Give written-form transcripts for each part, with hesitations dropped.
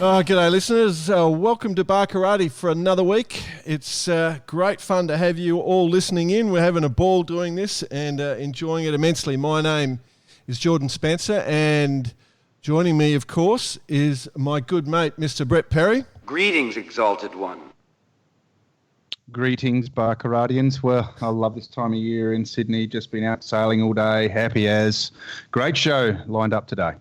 G'day listeners, welcome to Bar Karate for another week. It's great fun to have you all listening in. We're having a ball doing this and enjoying it immensely. My name is Jordan Spencer, and joining me, of course, is my good mate, Mr. Brett Perry. Greetings, Exalted One. Greetings, Bar Karatians. Well, I love this time of year in Sydney. Just been out sailing all day, happy as. Great show lined up today.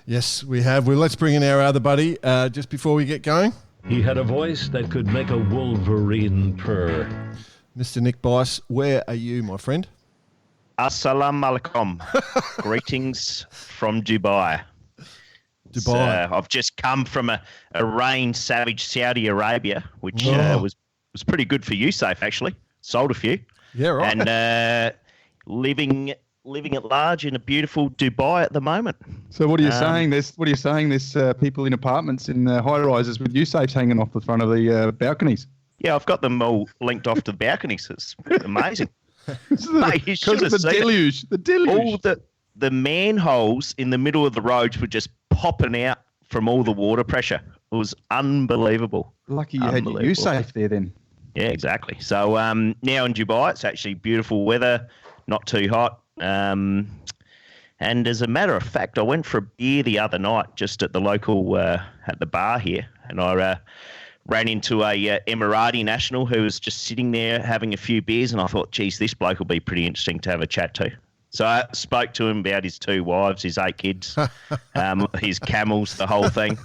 Yes, we have. Well, let's bring in our other buddy just before we get going. He had a voice that could make a wolverine purr. Mr. Nick Bice, where are you, my friend? Assalamu alaikum. Greetings from Dubai. Dubai. I've just come from a rain-savaged Saudi Arabia, which was pretty good for you, Safe, actually. Sold a few. Yeah, right. And living at large in a beautiful Dubai at the moment. So what are you saying? There's people in apartments in high-rises with U-safes hanging off the front of the balconies. Yeah, I've got them all linked off to the balconies. It's amazing. Because of the deluge. The deluge. All the manholes in the middle of the roads were just popping out from all the water pressure. It was unbelievable. Lucky you had your U-safe there then. Yeah, exactly. So now in Dubai, it's actually beautiful weather, not too hot. And as a matter of fact, I went for a beer the other night just at the local at the bar here, and I ran into a Emirati national who was just sitting there having a few beers, and I thought, geez, this bloke will be pretty interesting to have a chat to. So I spoke to him about his 2 wives, his 8 kids, his camels, the whole thing,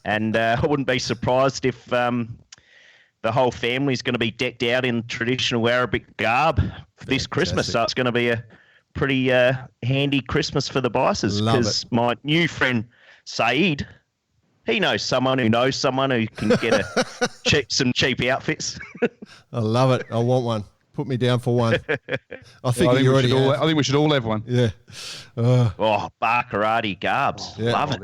and I wouldn't be surprised if the whole family is going to be decked out in traditional Arabic garb this Christmas. So it's going to be a pretty handy Christmas for the Bices, because my new friend Saeed, he knows someone who can get some cheap outfits. I love it. I want one. Put me down for one. I think we should all have one. Yeah. Bar karate garbs. Yeah. Love it.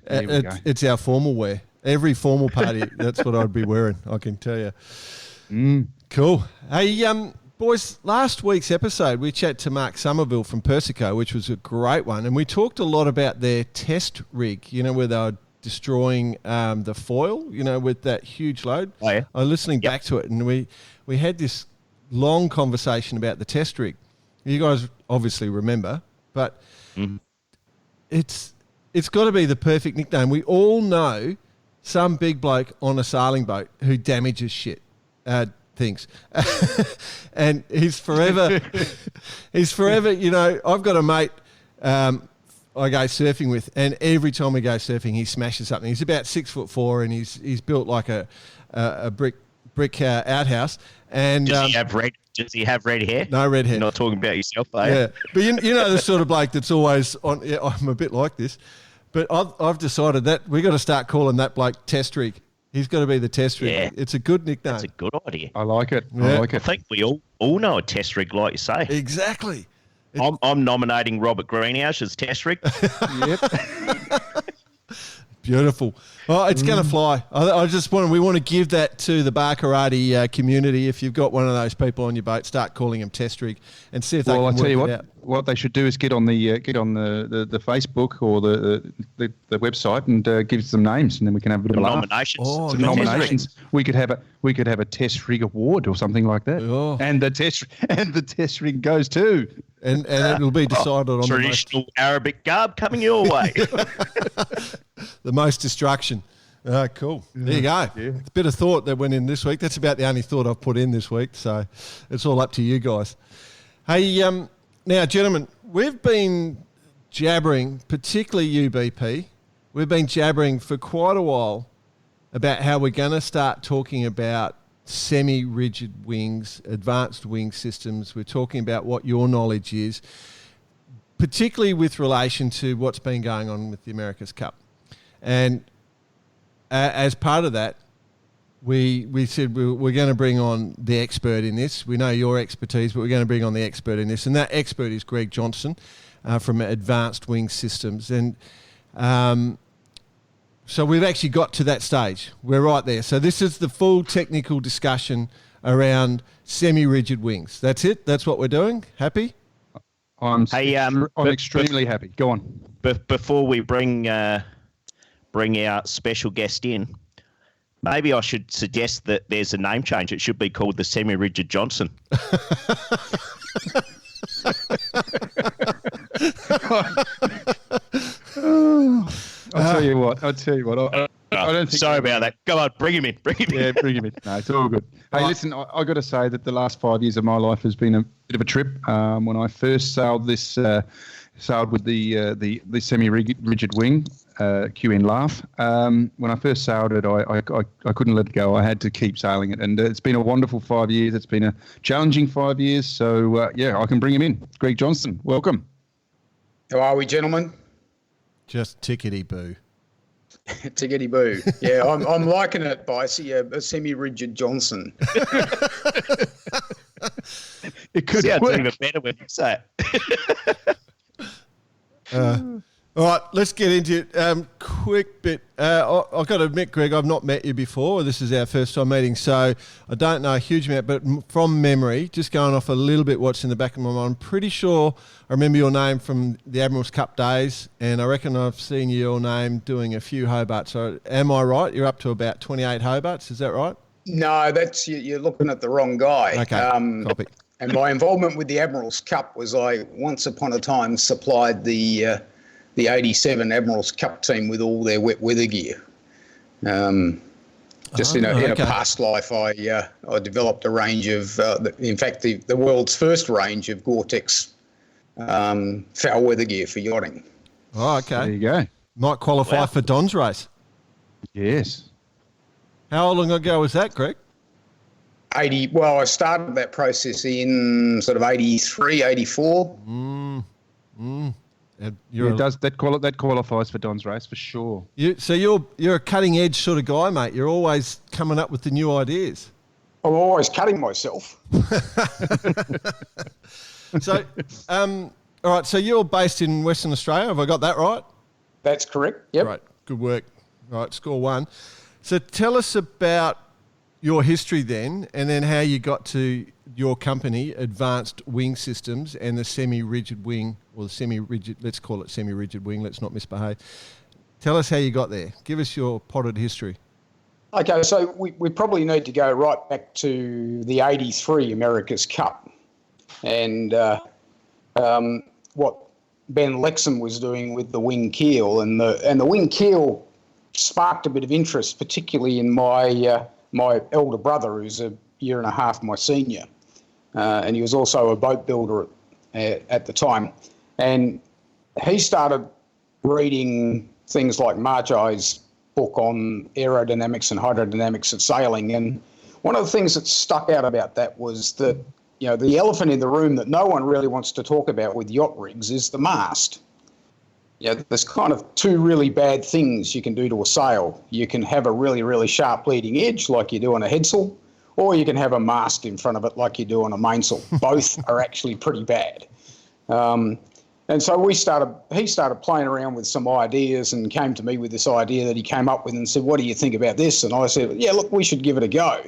There we go. It's our formal wear. Every formal party, that's what I'd be wearing, I can tell you. Cool. Hey, boys, last week's episode, we chat to Mark Somerville from Persico, which was a great one, and we talked a lot about their test rig, where they were destroying the foil, with that huge load. Oh, yeah. I was listening back to it, and we had this long conversation about the test rig. You guys obviously remember, but it's got to be the perfect nickname. We all know some big bloke on a sailing boat who damages things. And he's forever, I've got a mate I go surfing with, and every time we go surfing, he smashes something. He's about 6'4", and he's built like a brick outhouse. And Does he have red hair? No red hair. You're not talking about yourself, are you? Yeah, but you know the sort of bloke that's always on. Yeah, I'm a bit like this, but I've decided that we got to start calling that bloke Test Rig. He's got to be the Test Rig. Yeah. It's a good nickname. That's a good idea. I like it. Yeah. I think we all know a Test Rig, like you say. Exactly. I'm nominating Robert Greenhouse as Test Rig. Yep. Beautiful. Well, it's going to fly. We want to give that to the bar karate community. If you've got one of those people on your boat, start calling them Test Rig and see if they can work it out. What they should do is get on the Facebook or the website and give some names, and then we can have a bit of nominations. Some nominations. We could have a Test Rig award or something like that. Oh. And the Test Rig goes too. And it'll be decided on traditional Arabic garb coming your way. The most destruction. Cool. There you go. Yeah. It's a bit of thought that went in this week. That's about the only thought I've put in this week. So it's all up to you guys. Hey, now, gentlemen, we've been jabbering, particularly UBP. We've been jabbering for quite a while about how we're going to start talking about semi-rigid wings, advanced wing systems. We're talking about what your knowledge is, particularly with relation to what's been going on with the America's Cup. And as part of that, we said we're going to bring on the expert in this. We know your expertise, but we're going to bring on the expert in this. And that expert is Greg Johnston from Advanced Wing Systems. And so we've actually got to that stage. We're right there. So this is the full technical discussion around semi-rigid wings. That's it? That's what we're doing? Happy? I'm extremely happy. Go on. Before we bring bring our special guest in, maybe I should suggest that there's a name change. It should be called the Semi-Rigid Johnson. I'll tell you what. I don't think. Sorry about that. Come on, bring him in. Yeah, bring him in. No, it's all good. Hey, listen, I got to say that the last 5 years of my life has been a bit of a trip. When I first sailed with the semi-rigid wing, QN Laugh. When I first sailed it, I couldn't let it go. I had to keep sailing it, and it's been a wonderful 5 years. It's been a challenging 5 years. So I can bring him in. Greg Johnston, welcome. How are we, gentlemen? Just tickety-boo. Tickety-boo. Yeah, I'm liking it, Bicey, a semi-rigid Johnson. It could sound work. even better when you say it. All right, let's get into it. Quick bit. I've got to admit, Greg, I've not met you before. This is our first time meeting, so I don't know a huge amount, but from memory, just going off a little bit what's in the back of my mind, I'm pretty sure I remember your name from the Admiral's Cup days, and I reckon I've seen your name doing a few Hobarts. So am I right? You're up to about 28 Hobarts, is that right? No, you're looking at the wrong guy. Okay, copy. And my involvement with the Admiral's Cup was I once upon a time supplied the 87 Admiral's Cup team with all their wet weather gear. In a past life, I developed a range of, in fact, the world's first range of Gore-Tex foul weather gear for yachting. Oh, okay. There you go. Might qualify for Don's race. Yes. How long ago was that, Greg? I started that process in sort of 83, 84. That qualifies for Don's race for sure. So you're a cutting edge sort of guy, mate. You're always coming up with the new ideas. I'm always cutting myself. So, all right. So you're based in Western Australia. Have I got that right? That's correct. Yep. Right. Good work. All right. Score one. So tell us about your history then, and then how you got to your company, Advanced Wing Systems, and the semi-rigid wing, or the semi-rigid, let's call it semi-rigid wing, let's not misbehave. Tell us how you got there. Give us your potted history. Okay, so we probably need to go right back to the 83 America's Cup and what Ben Lexham was doing with the wing keel. And the wing keel sparked a bit of interest, particularly in my elder brother, who's a year and a half my senior. And he was also a boat builder at the time. And he started reading things like Marjai's book on aerodynamics and hydrodynamics of sailing. And one of the things that stuck out about that was that, the elephant in the room that no one really wants to talk about with yacht rigs is the mast. There's kind of two really bad things you can do to a sail. You can have a really, really sharp leading edge like you do on a headsail, or you can have a mast in front of it like you do on a mainsail. Both are actually pretty bad. And so he started playing around with some ideas and came to me with this idea that he came up with and said, "What do you think about this?" And I said, "Yeah, look, we should give it a go."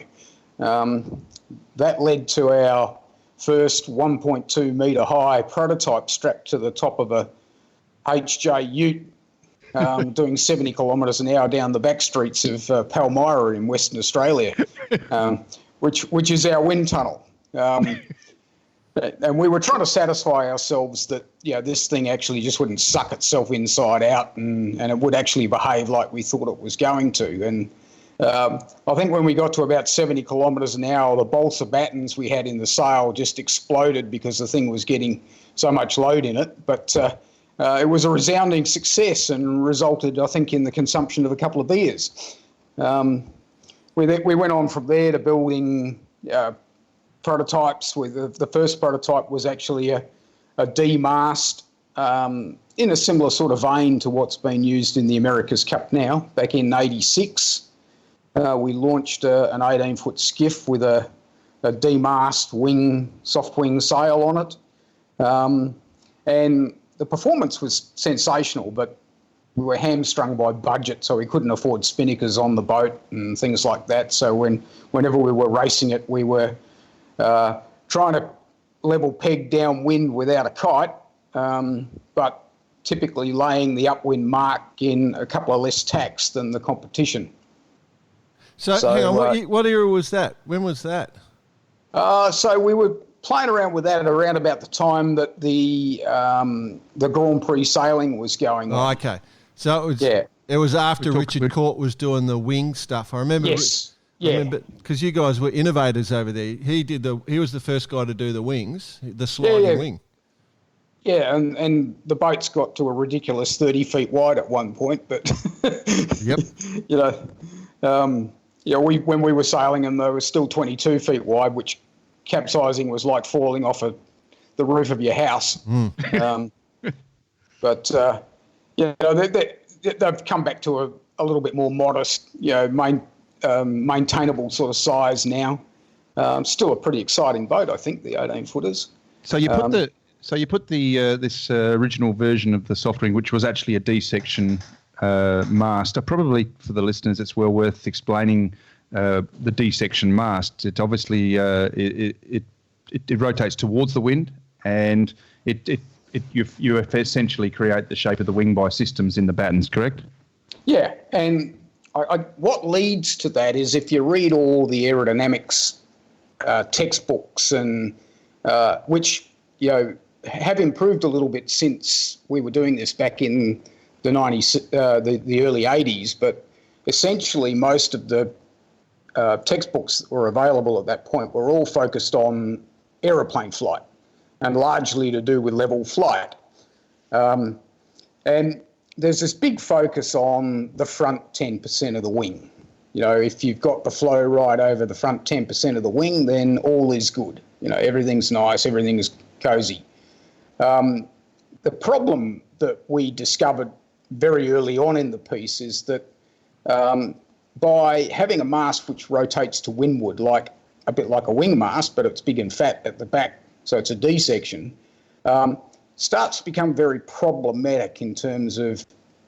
That led to our first 1.2 metre high prototype strapped to the top of a HJ ute, doing 70 kilometres an hour down the back streets of Palmyra in Western Australia, which is our wind tunnel. And we were trying to satisfy ourselves that this thing actually just wouldn't suck itself inside out and it would actually behave like we thought it was going to. And I think when we got to about 70 kilometres an hour, the balsa battens we had in the sail just exploded because the thing was getting so much load in it. But it was a resounding success and resulted, I think, in the consumption of a couple of beers. We went on from there to building prototypes. The first prototype was actually a D-mast in a similar sort of vein to what's been used in the America's Cup now. Back in 86, we launched an 18-foot skiff with a D-mast soft wing sail on it. And the performance was sensational, but we were hamstrung by budget, so we couldn't afford spinnakers on the boat and things like that. So whenever we were racing it, we were trying to level peg downwind without a kite. But typically laying the upwind mark in a couple of less tacks than the competition. So hang on, what era was that? When was that? So we were playing around with that around about the time that the Grand Prix sailing was going on. Oh, okay. So it was after Richard Court was doing the wing stuff. I remember. Yes. Because you guys were innovators over there. He was the first guy to do the wings, the sliding wing. Yeah, and the boats got to a ridiculous 30 feet wide at one point, but Yep. When we were sailing them, they were still 22 feet wide, which capsizing was like falling off the roof of your house. They've come back to a little bit more modest, maintainable sort of size now. Still a pretty exciting boat, I think, the 18-footers. So you put this original version of the soft wing, which was actually a D-section mast. Probably for the listeners, it's well worth explaining the D-section mast. It obviously it rotates towards the wind, and you essentially create the shape of the wing by systems in the battens, correct? Yeah, and what leads to that is if you read all the aerodynamics textbooks and which have improved a little bit since we were doing this back in the the early 80s, but essentially most of the textbooks that were available at that point were all focused on aeroplane flight and largely to do with level flight. And there's this big focus on the front 10% of the wing. If you've got the flow right over the front 10% of the wing, then all is good. Everything's nice, everything is cozy. The problem that we discovered very early on in the piece is that by having a mast which rotates to windward, a bit like a wing mast, but it's big and fat at the back, so it's a D section, starts to become very problematic in terms of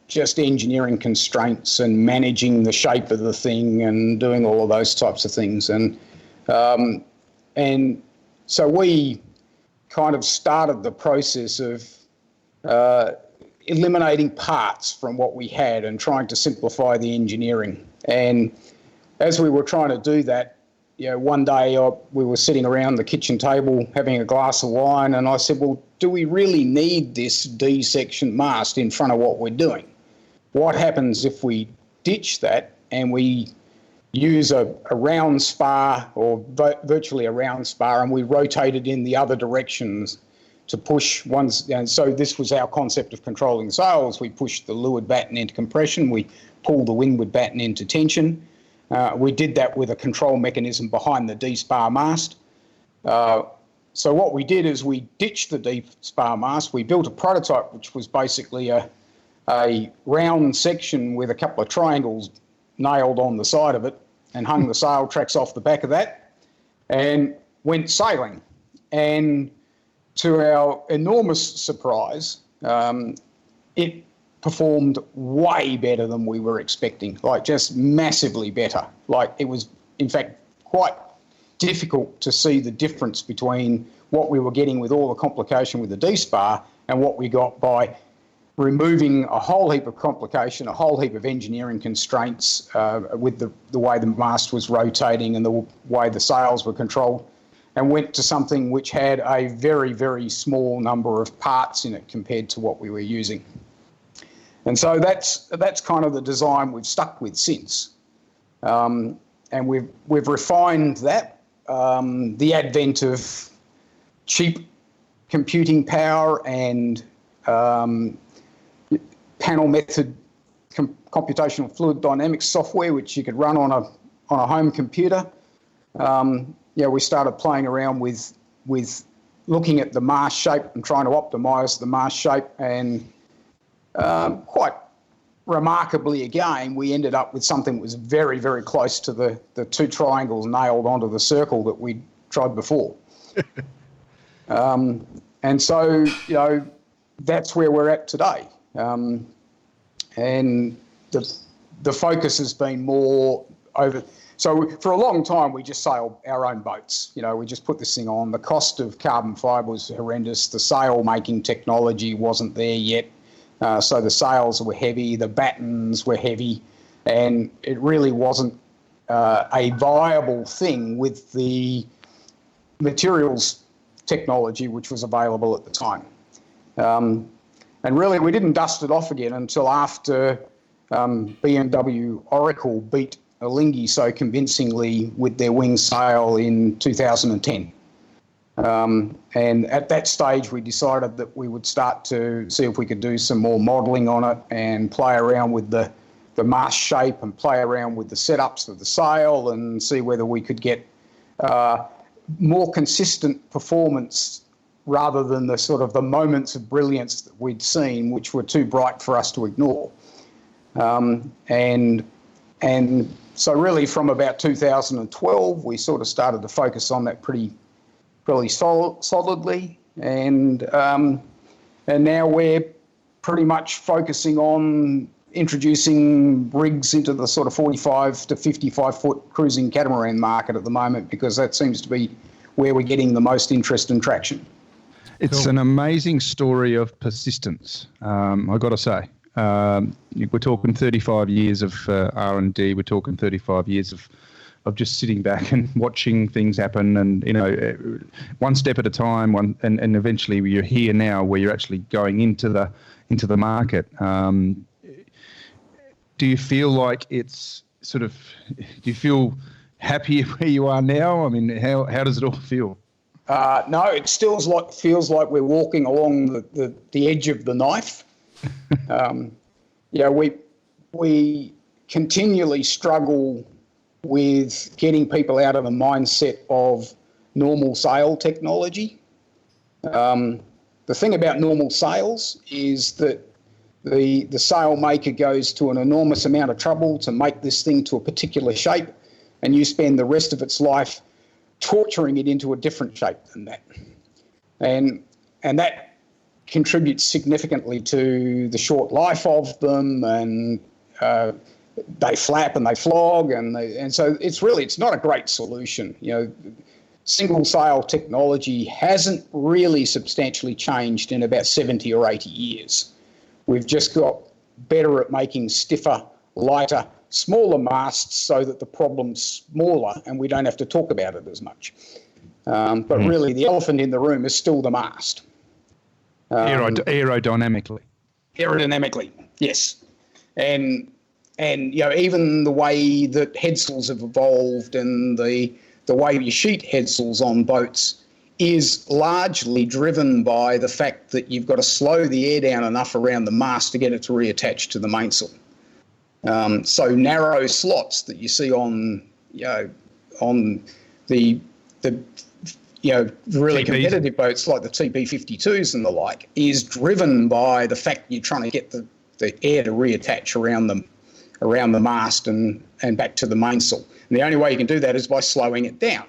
just engineering constraints and managing the shape of the thing and doing all of those types of things. And so we kind of started the process of eliminating parts from what we had and trying to simplify the engineering. And as we were trying to do that, one day we were sitting around the kitchen table having a glass of wine, and I said, well, do we really need this D-section mast in front of what we're doing? What happens if we ditch that and we use a round spar or virtually a round spar and we rotate it in the other directions to push ones? And so this was our concept of controlling sails. We pushed the leeward batten into compression. We pulled the windward batten into tension. We did that with a control mechanism behind the D-spar mast. So what we did is we ditched the D-spar mast. We built a prototype which was basically a round section with a couple of triangles nailed on the side of it, and hung the sail tracks off the back of that and went sailing. And to our enormous surprise, it performed way better than we were expecting, just massively better. It was, in fact, quite difficult to see the difference between what we were getting with all the complication with the D-spar and what we got by removing a whole heap of complication, a whole heap of engineering constraints with the way the mast was rotating and the way the sails were controlled, and went to something which had a very, very small number of parts in it compared to what we were using. And so that's kind of the design we've stuck with since. And we've refined that. The advent of cheap computing power and panel method computational fluid dynamics software, which you could run on a home computer. We started playing around with looking at the mast shape and trying to optimise the mast shape, and quite remarkably again, we ended up with something that was very, very close to the two triangles nailed onto the circle that we'd tried before. And so, that's where we're at today. And the focus has been more over. So for a long time, we just sailed our own boats. We just put this thing on. The cost of carbon fibre was horrendous. The sail making technology wasn't there yet. So the sails were heavy, the battens were heavy, and it really wasn't a viable thing with the materials technology which was available at the time. And really, we didn't dust it off again until after BMW Oracle beat Alinghi so convincingly with their wing sail in 2010. And at that stage, we decided that we would start to see if we could do some more modelling on it and play around with the mast shape and play around with the setups of the sail and see whether we could get more consistent performance rather than the sort of the moments of brilliance that we'd seen, which were too bright for us to ignore. And so really from about 2012, we sort of started to focus on that pretty solidly. And now we're pretty much focusing on introducing rigs into the sort of 45 to 55 foot cruising catamaran market at the moment, because that seems to be where we're getting the most interest and traction. It's an amazing story of persistence, I've got to say. We're talking 35 years of R&D. We're talking 35 years of just sitting back and watching things happen, and one step at a time. And eventually you're here now, where you're actually going into the market. Do you feel like it's sort of? Do you feel happy where you are now? I mean, how does it all feel? No, it still feels like we're walking along the edge of the knife. We continually struggle with getting people out of the mindset of normal sail technology. The thing about normal sails is that the sail maker goes to an enormous amount of trouble to make this thing to a particular shape, and you spend the rest of its life torturing it into a different shape than that. And that contributes significantly to the short life of them, and they flap and they flog, and so it's not a great solution. Single sail technology hasn't really substantially changed in about 70 or 80 years. We've just got better at making stiffer, lighter, smaller masts so that the problem's smaller and we don't have to talk about it as much. But really, the elephant in the room is still the mast. Aerodynamically. Aerodynamically, yes. And even the way that headsails have evolved and the way you sheet headsails on boats is largely driven by the fact that you've got to slow the air down enough around the mast to get it to reattach to the mainsail. So narrow slots that you see on the really competitive boats like the TP52s and the like is driven by the fact you're trying to get the air to reattach around the mast and back to the mainsail. And the only way you can do that is by slowing it down.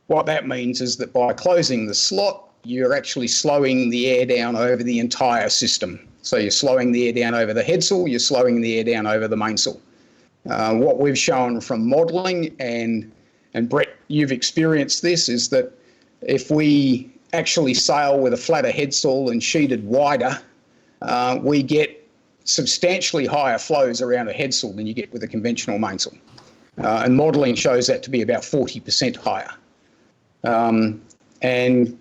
What that means is that by closing the slot, you're actually slowing the air down over the entire system. So you're slowing the air down over the headsail, you're slowing the air down over the mainsail. What we've shown from modelling, and Brett, you've experienced this, is that if we actually sail with a flatter headsail and sheeted wider, we get substantially higher flows around a headsail than you get with a conventional mainsail. And modelling shows that to be about 40% higher. And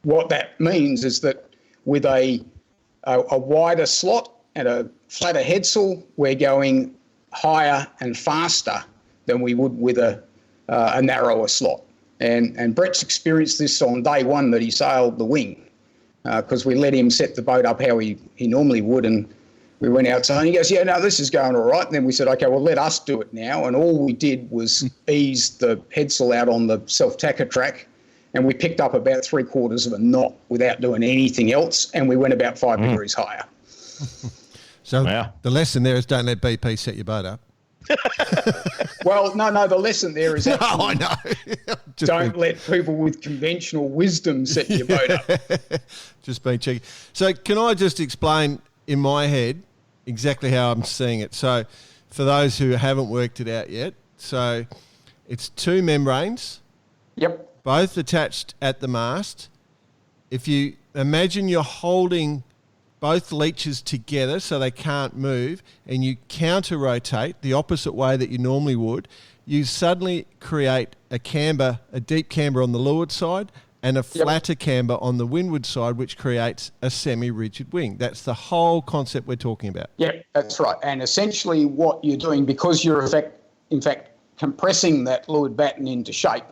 what that means is that with a wider slot and a flatter headsail, we're going higher and faster than we would with a narrower slot. And Brett's experienced this on day one that he sailed the wing, because we let him set the boat up how he normally would, and we went out and he goes, yeah, no, this is going all right. And then we said, okay, well, let us do it now. And all we did was ease the headsail out on the self-tacker track, and we picked up about 3/4 of a knot without doing anything else, and we went about 5 degrees higher. So the lesson there is don't let BP set your boat up. Well, no, the lesson there is actually I know. don't let people with conventional wisdom set your boat up. Just being cheeky. So can I just explain in my head exactly how I'm seeing it? So for those who haven't worked it out yet, so it's two membranes. Yep. Both attached at the mast. If you imagine you're holding both leeches together so they can't move, and you counter-rotate the opposite way that you normally would, you suddenly create a camber, a deep camber on the leeward side and a flatter camber on the windward side, which creates a semi-rigid wing. That's the whole concept we're talking about. Yeah, that's right. And essentially what you're doing, because you're in fact compressing that leeward batten into shape,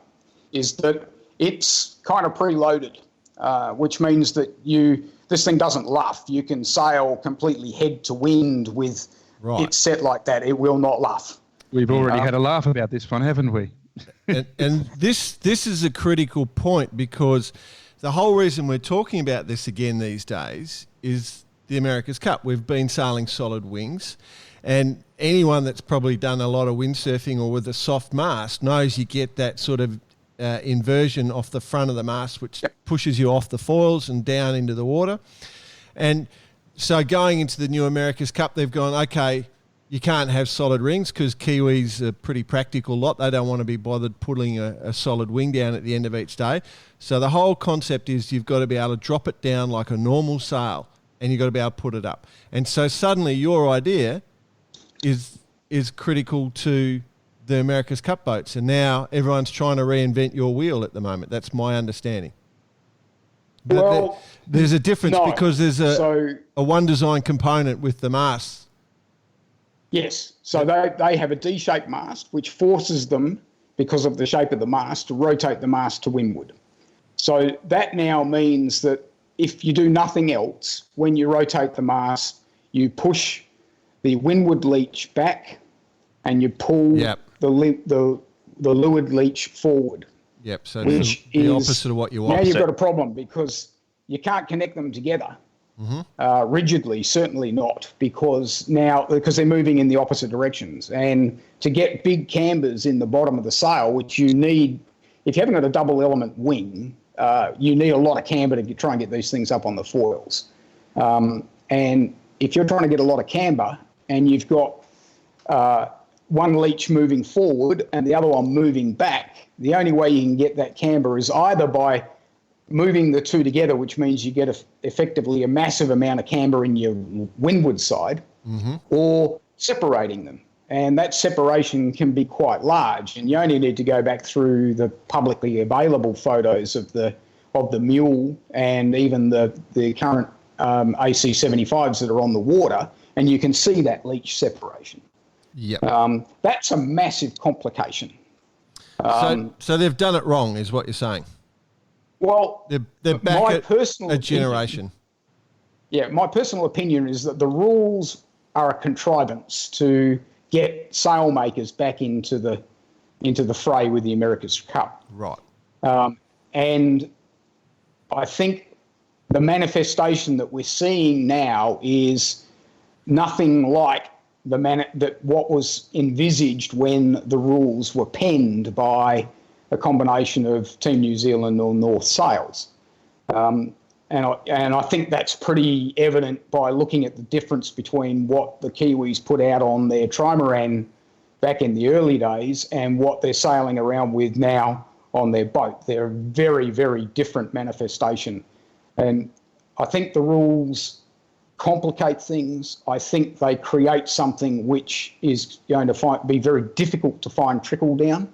is that it's kind of preloaded, which means that this thing doesn't luff. You can sail completely head to wind with it set like that. It will not luff. We've already had a laugh about this one, haven't we? and this is a critical point, because the whole reason we're talking about this again these days is the America's Cup. We've been sailing solid wings, and anyone that's probably done a lot of windsurfing or with a soft mast knows you get that sort of inversion off the front of the mast, which pushes you off the foils and down into the water. And so going into the new America's Cup, they've gone, okay, you can't have solid rings because Kiwis are a pretty practical lot. They don't want to be bothered putting a solid wing down at the end of each day. So the whole concept is you've got to be able to drop it down like a normal sail, and you've got to be able to put it up. And so suddenly your idea is critical to the America's Cup boats, and now everyone's trying to reinvent your wheel at the moment. That's my understanding. But there's a difference because there's a one design component with the masts. Yes. So they have a D-shaped mast, which forces them, because of the shape of the mast, to rotate the mast to windward. So that now means that if you do nothing else, when you rotate the mast, you push the windward leech back and you pull the leeward leech forward. Yep. So which is the opposite of what you want. Now you've got a problem because you can't connect them together. Rigidly, certainly not, because they're moving in the opposite directions. And to get big cambers in the bottom of the sail, which you need, if you haven't got a double element wing, you need a lot of camber to try and get these things up on the foils. And if you're trying to get a lot of camber and you've got one leech moving forward and the other one moving back, the only way you can get that camber is either by moving the two together, which means you get effectively a massive amount of camber in your windward side, or separating them. And that separation can be quite large, and you only need to go back through the publicly available photos of the mule and even the current AC-75s that are on the water, and you can see that leech separation. Yep. That's a massive complication. So they've done it wrong, is what you're saying? Well, they're back at a generation. My personal opinion is that the rules are a contrivance to get sailmakers back into the fray with the America's Cup. Right. And I think the manifestation that we're seeing now is nothing like what was envisaged when the rules were penned by a combination of Team New Zealand or North Sails. And I think that's pretty evident by looking at the difference between what the Kiwis put out on their trimaran back in the early days and what they're sailing around with now on their boat. They're a very, very different manifestation. And I think the rules complicate things. I think they create something which is going to be very difficult to find trickle down.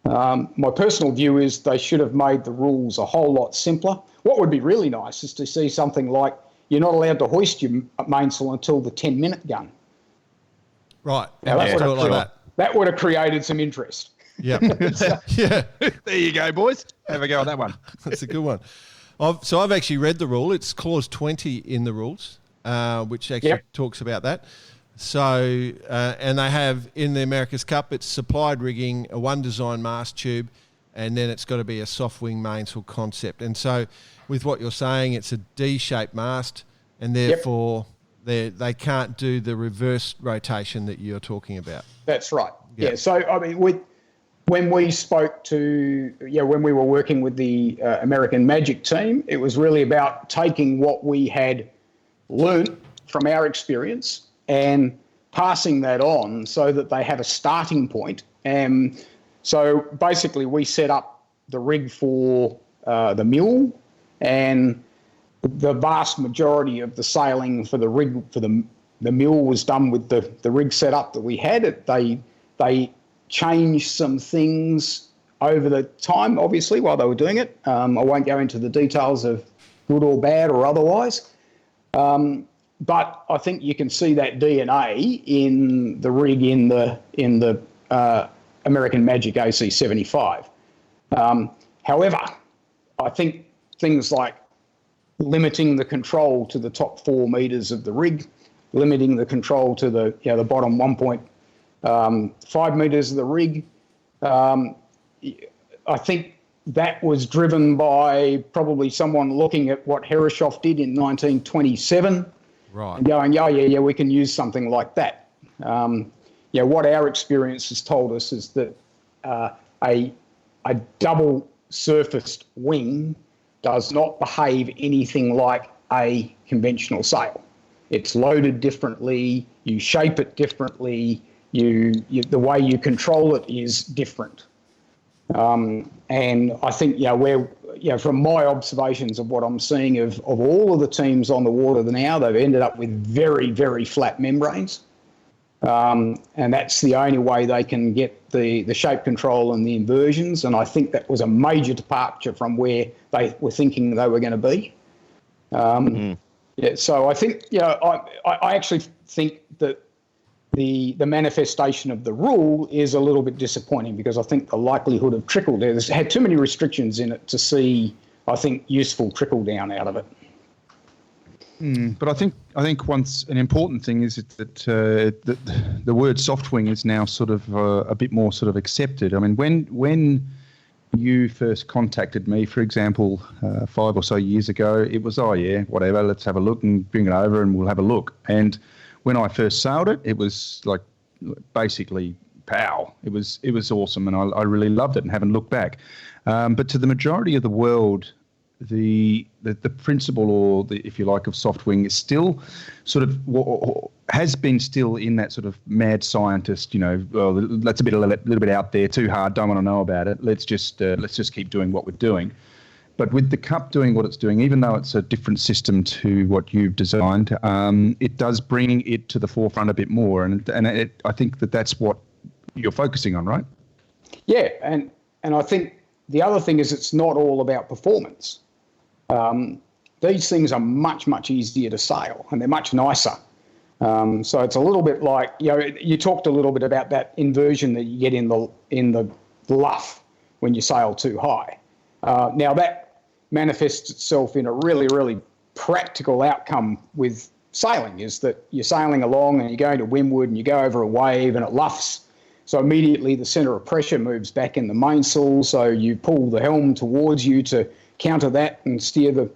My personal view is they should have made the rules a whole lot simpler. What would be really nice is to see something like you're not allowed to hoist your mainsail until the 10-minute gun. Right. Now, that would have created some interest. Yeah. Yeah. There you go, boys. Have a go at that one. That's a good one. I've actually read the rule. It's clause 20 in the rules, which actually talks about that. So, and they have in the America's Cup, it's supplied rigging, a one design mast tube, and then it's got to be a soft wing mainsail concept. And so with what you're saying, it's a D-shaped mast, and therefore they can't do the reverse rotation that you're talking about. That's right. Yeah. So, I mean, when we spoke to, when we were working with the American Magic team, it was really about taking what we had learnt from our experience and passing that on so that they have a starting point. And so basically we set up the rig for the mule, and the vast majority of the sailing for the rig, for the mill, was done with the rig setup that we had. They changed some things over the time, obviously, while they were doing it. I won't go into the details of good or bad or otherwise. But I think you can see that DNA in the rig in the American Magic AC-75. However, I think things like limiting the control to the top 4 meters of the rig, limiting the control to the bottom 1.5 meters of the rig, I think that was driven by probably someone looking at what Herreshoff did in 1927, right, and going, yeah, we can use something like that. What our experience has told us is that a double-surfaced wing does not behave anything like a conventional sail. It's loaded differently. You shape it differently. The way you control it is different. And I think, from my observations of what I'm seeing of all of the teams on the water now, they've ended up with very, very flat membranes. And that's the only way they can get the shape control and the inversions. And I think that was a major departure from where they were thinking they were going to be. So I think, I actually think that the manifestation of the rule is a little bit disappointing, because I think the likelihood of trickle down, there's had too many restrictions in it to see, I think, useful trickle down out of it. But I think once an important thing is that the word soft wing is now sort of a bit more sort of accepted. I mean, when you first contacted me, for example, 5 or so years ago, it was, whatever, let's have a look and bring it over and we'll have a look. And when I first sailed it, it was like basically pow. It was awesome, and I really loved it and haven't looked back. But to the majority of the world, the principle, or if you like, of soft wing is still sort of has been still in that sort of mad scientist, that's a little bit out there, too hard, don't want to know about it. Let's just keep doing what we're doing. But with the Cup doing what it's doing, even though it's a different system to what you've designed, it does bring it to the forefront a bit more, and I think that's what you're focusing on, right? Yeah, and I think the other thing is it's not all about performance. These things are much, much easier to sail, and they're much nicer. So it's a little bit like, you talked a little bit about that inversion that you get in the luff when you sail too high. Now that manifests itself in a really, really practical outcome with sailing, is that you're sailing along and you're going to windward and you go over a wave and it luffs. So immediately the centre of pressure moves back in the mainsail, so you pull the helm towards you to counter that and steer the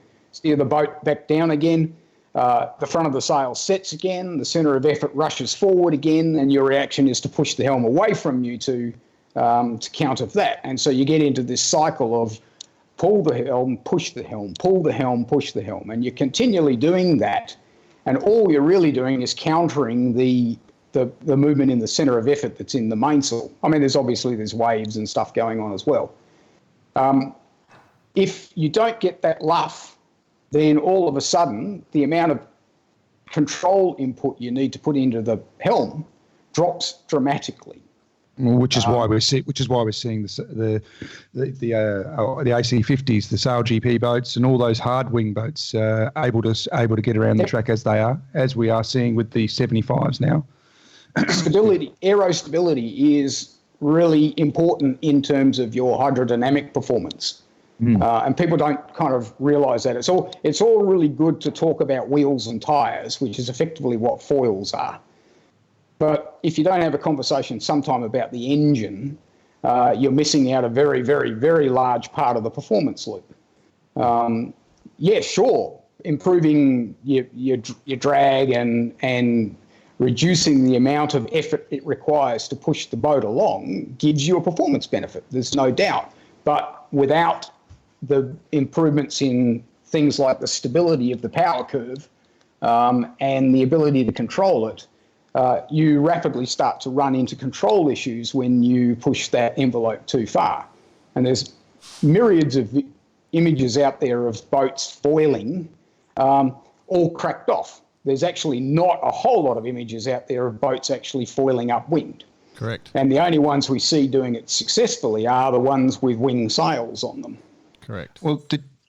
boat back down again. The front of the sail sets again, the centre of effort rushes forward again, and your reaction is to push the helm away from you to counter that. And so you get into this cycle of pull the helm, push the helm, pull the helm, push the helm. And you're continually doing that. And all you're really doing is countering the movement in the centre of effort that's in the mainsail. I mean, there's waves and stuff going on as well. If you don't get that luff, then all of a sudden the amount of control input you need to put into the helm drops dramatically. Which is why we're seeing the AC50s, the SailGP boats, and all those hard wing boats able to get around the track as we are seeing with the 75s now. Aero stability is really important in terms of your hydrodynamic performance, and people don't kind of realise that. It's all really good to talk about wheels and tyres, which is effectively what foils are. But if you don't have a conversation sometime about the engine, you're missing out a very, very, very large part of the performance loop. Sure, improving your drag and reducing the amount of effort it requires to push the boat along gives you a performance benefit, there's no doubt. But without the improvements in things like the stability of the power curve and the ability to control it, you rapidly start to run into control issues when you push that envelope too far. And there's myriads of images out there of boats foiling all cracked off. There's actually not a whole lot of images out there of boats actually foiling upwind. Correct. And the only ones we see doing it successfully are the ones with wing sails on them. Correct. Well,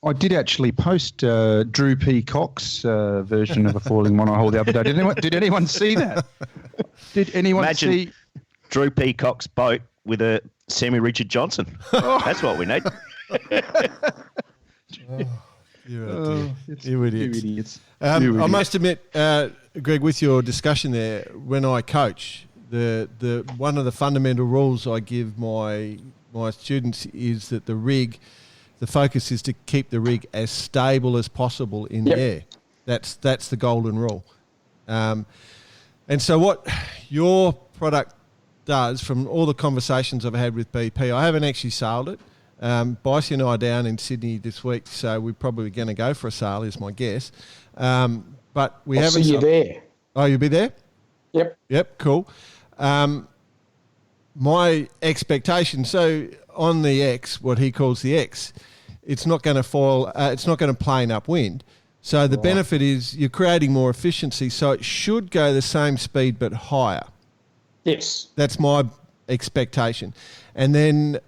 I did actually post Drew P. Cox's version of a foiling monohull the other day. Did anyone see that? Did anyone see Drew P. Cox's boat with a semi-rigid Johnson? That's what we need. You idiots. You idiots. I must admit, Greg, with your discussion there, when I coach, the one of the fundamental rules I give my students is that the focus is to keep the rig as stable as possible in the air. That's the golden rule. And so what your product does, from all the conversations I've had with BP, I haven't actually sailed it. Bicey and I are down in Sydney this week, so we're probably going to go for a sail, is my guess. But we haven't. See you there. Oh, you'll be there? Yep. Cool. My expectation, so on the X, what he calls the X, it's not going to foil, it's not going to plane upwind. So the benefit is you're creating more efficiency, so it should go the same speed but higher. Yes. That's my expectation. And then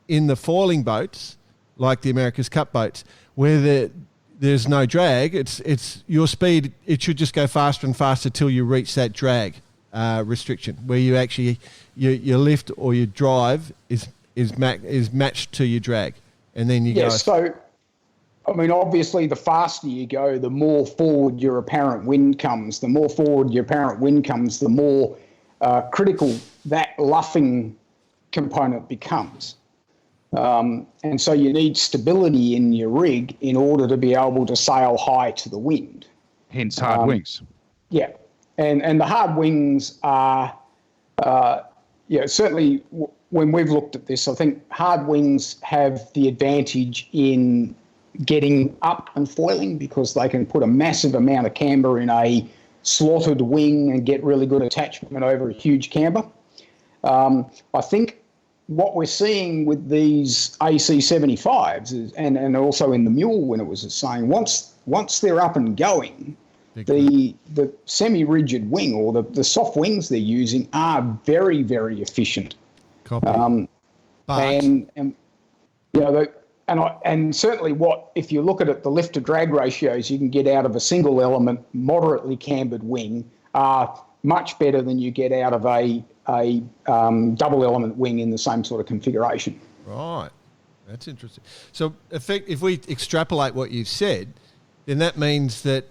in the foiling boats, like the America's Cup boats, where there's no drag, it's your speed, it should just go faster and faster till you reach that drag restriction, where you actually your lift or your drive is matched to your drag, and then you go. So, I mean, obviously, the faster you go, the more forward your apparent wind comes. The more forward your apparent wind comes, the more critical that luffing component becomes. And so you need stability in your rig in order to be able to sail high to the wind. Hence hard wings. Yeah. And the hard wings are, certainly when we've looked at this, I think hard wings have the advantage in getting up and foiling because they can put a massive amount of camber in a slotted wing and get really good attachment over a huge camber. I think what we're seeing with these AC75s is, and also in the Mule when it was saying, once they're up and going, the semi-rigid wing or the soft wings they're using are very, very efficient. Copy. And certainly if you look at it, the lift to drag ratios you can get out of a single element, moderately cambered wing are much better than you get out of a double element wing in the same sort of configuration. Right. That's interesting. So if we extrapolate what you've said, then that means that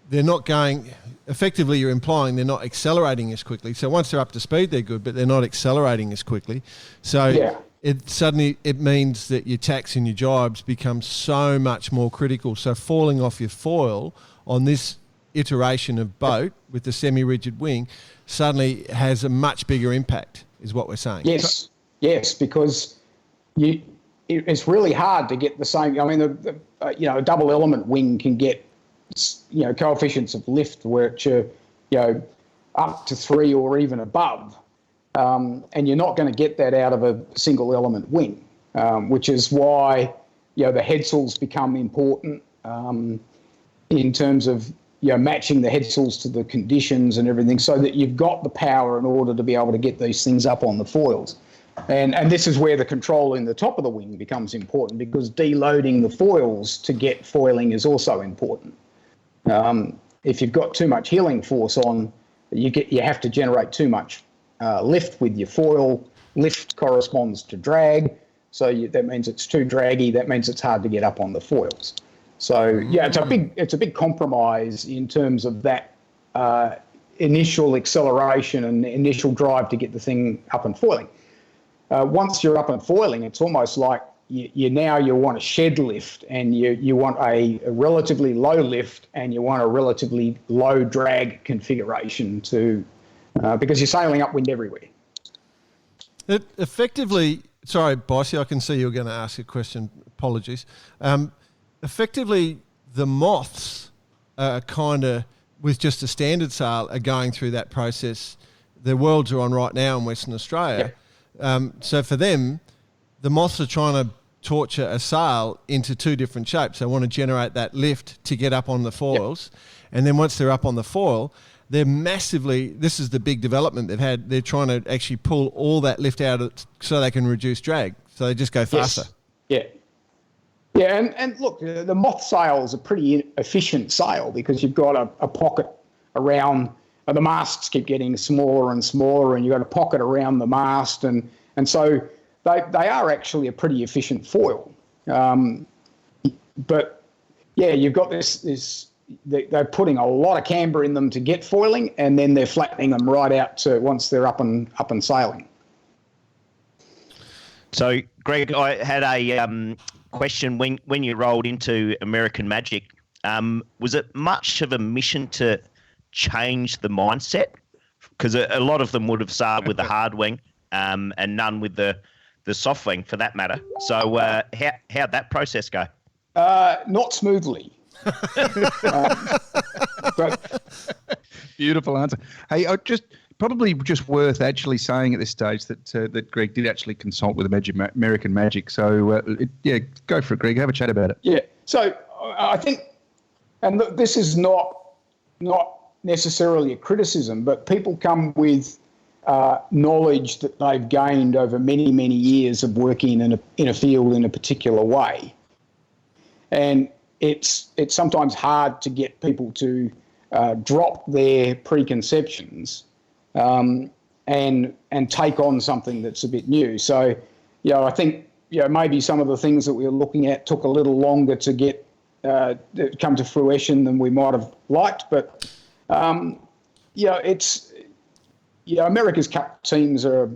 they're not going, effectively you're implying they're not accelerating as quickly. So once they're up to speed, they're good, but they're not accelerating as quickly. So it means that your tacks and your jibes become so much more critical. So falling off your foil on this iteration of boat with the semi-rigid wing suddenly has a much bigger impact, is what we're saying. Yes, because it's really hard to get the same. I mean, a double element wing can get coefficients of lift which are up to 3 or even above, and you're not going to get that out of a single element wing, which is why the head sails become important in terms of matching the head sails to the conditions and everything, so that you've got the power in order to be able to get these things up on the foils. And this is where the control in the top of the wing becomes important, because deloading the foils to get foiling is also important. If you've got too much heeling force on, you have to generate too much lift with your foil. Lift corresponds to drag, so that means it's too draggy. That means it's hard to get up on the foils. So it's a big compromise in terms of that initial acceleration and initial drive to get the thing up and foiling. Once you're up and foiling, it's almost like you want a shed lift, and you want a relatively low lift, and you want a relatively low drag configuration because you're sailing upwind everywhere. It effectively, sorry, Bicey, I can see you're going to ask a question. Apologies. Effectively, the Moths are kind of, with just a standard sail, are going through that process. The Worlds are on right now in Western Australia. Yeah. So for them, the Moths are trying torture a sail into two different shapes. They want to generate that lift to get up on the foils. Yep. And then once they're up on the foil, they're massively, this is the big development they've had, they're trying to actually pull all that lift out so they can reduce drag. So they just go faster. Yes. Yeah. Yeah, and look, the Moth sail is a pretty efficient sail because you've got a pocket around, the masts keep getting smaller and smaller, and you've got a pocket around the mast, and so they are actually a pretty efficient foil. But yeah, you've got this they're putting a lot of camber in them to get foiling, and then they're flattening them right out to once they're up and sailing. So, Greg, I had a question when you rolled into American Magic. Was it much of a mission to change the mindset? Because a lot of them would have sailed with the hard wing and none with the soft wing, for that matter. So, how'd that process go? Not smoothly. But beautiful answer. Hey, probably just worth actually saying at this stage that Greg did actually consult with American Magic. So go for it, Greg. Have a chat about it. Yeah. So I think, and look, this is not necessarily a criticism, but people come with knowledge that they've gained over many, many years of working in a field in a particular way, and it's sometimes hard to get people to drop their preconceptions and take on something that's a bit new. So, I think maybe some of the things that we were looking at took a little longer to get come to fruition than we might have liked. But it's America's Cup teams are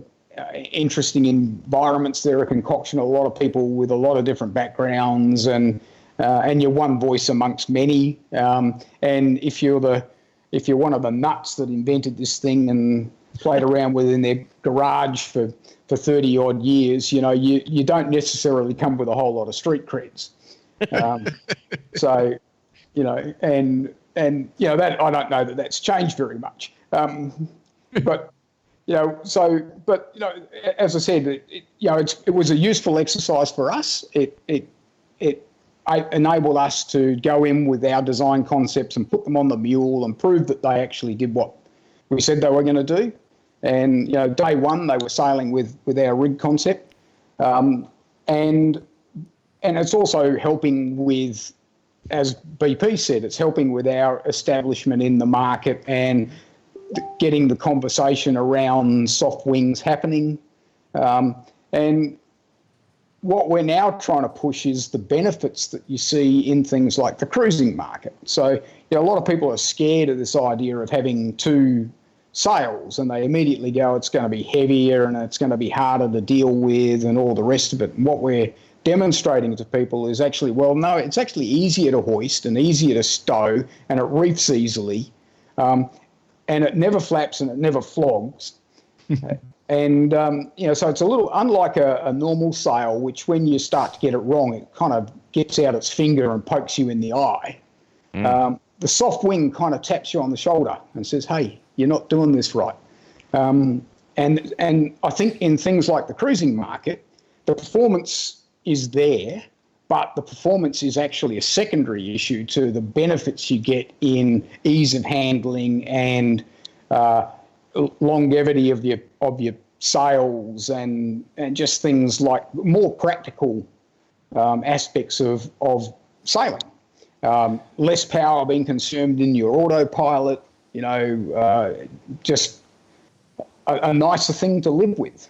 interesting environments. They're a concoction of a lot of people with a lot of different backgrounds, and you're one voice amongst many. And if you're one of the nuts that invented this thing and played around with it in their garage for 30 odd years, you don't necessarily come with a whole lot of street creds. So, that I don't know that that's changed very much. But as I said, it was a useful exercise for us. It enabled us to go in with our design concepts and put them on the mule and prove that they actually did what we said they were going to do. And day one they were sailing with our rig concept, and it's also helping with, as BP said, it's helping with our establishment in the market and getting the conversation around soft wings happening. And what we're now trying to push is the benefits that you see in things like the cruising market. So, a lot of people are scared of this idea of having two sails, and they immediately go, it's going to be heavier and it's going to be harder to deal with and all the rest of it. And what we're demonstrating to people is actually, well, no, it's actually easier to hoist and easier to stow, and it reefs easily, and it never flaps and it never flogs. And, so it's a little unlike a normal sail, which when you start to get it wrong, it kind of gets out its finger and pokes you in the eye. The soft wing kind of taps you on the shoulder and says, hey, you're not doing this right. And I think in things like the cruising market, the performance is there, but the performance is actually a secondary issue to the benefits you get in ease of handling and longevity of your sails and just things like more practical aspects of sailing. Less power being consumed in your autopilot, just a nicer thing to live with.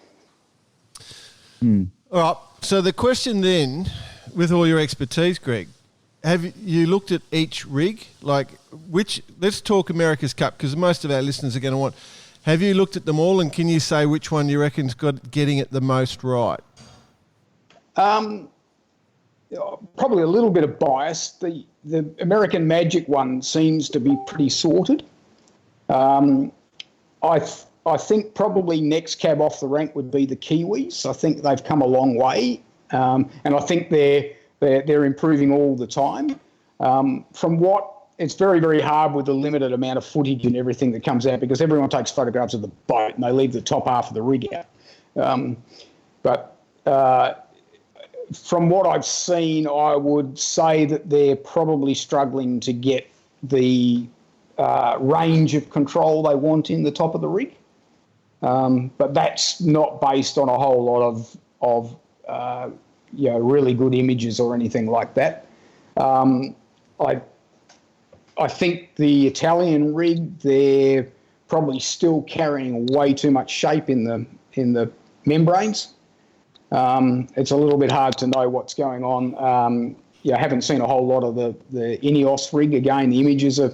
All right. So the question then, with all your expertise, Greg, have you looked at each rig? Let's talk America's Cup, because most of our listeners are going to want. Have you looked at them all, and can you say which one you reckon's getting it the most right? Probably a little bit of bias. The American Magic one seems to be pretty sorted. I think probably next cab off the rank would be the Kiwis. I think they've come a long way, and I think they're improving all the time. It's very, very hard with the limited amount of footage and everything that comes out, because everyone takes photographs of the boat and they leave the top half of the rig out. But from what I've seen, I would say that they're probably struggling to get the range of control they want in the top of the rig. But that's not based on a whole lot of really good images or anything like that. I think the Italian rig, they're probably still carrying way too much shape in the membranes. It's a little bit hard to know what's going on. I haven't seen a whole lot of the Ineos rig. Again, the images are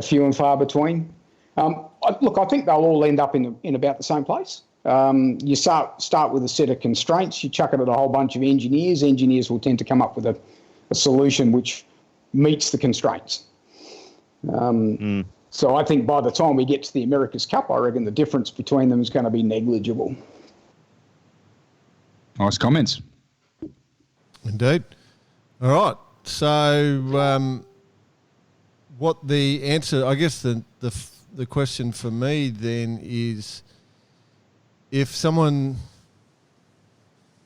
few and far between. I think they'll all end up in about the same place. You start with a set of constraints, you chuck it at a whole bunch of engineers. Engineers will tend to come up with a solution which meets the constraints. So I think by the time we get to the America's Cup, I reckon the difference between them is going to be negligible. Nice comments. Indeed. All right. So what the answer, I guess the question for me then is, if someone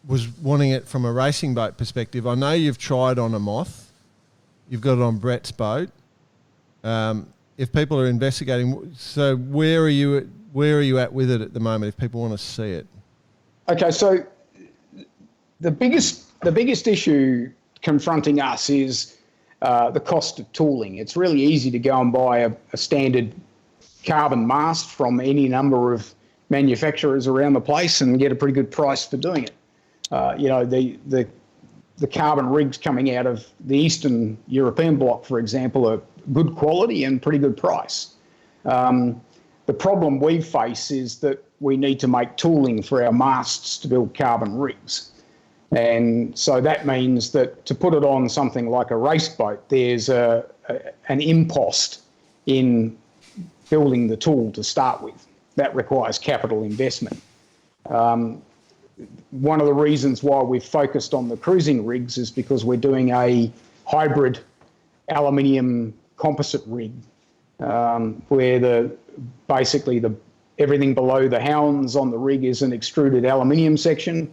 was wanting it from a racing boat perspective, I know you've tried on a Moth. You've got it on Brett's boat. If people are investigating, so where are you at with it at the moment if people want to see it? Okay, so the biggest issue confronting us is the cost of tooling. It's really easy to go and buy a standard carbon mast from any number of manufacturers around the place and get a pretty good price for doing it. The carbon rigs coming out of the Eastern European bloc, for example, are good quality and pretty good price. The problem we face is that we need to make tooling for our masts to build carbon rigs. And so that means that to put it on something like a race boat, there's an impost in building the tool to start with. That requires capital investment. One of the reasons why we've focused on the cruising rigs is because we're doing a hybrid aluminium composite rig, where everything below the hounds on the rig is an extruded aluminium section,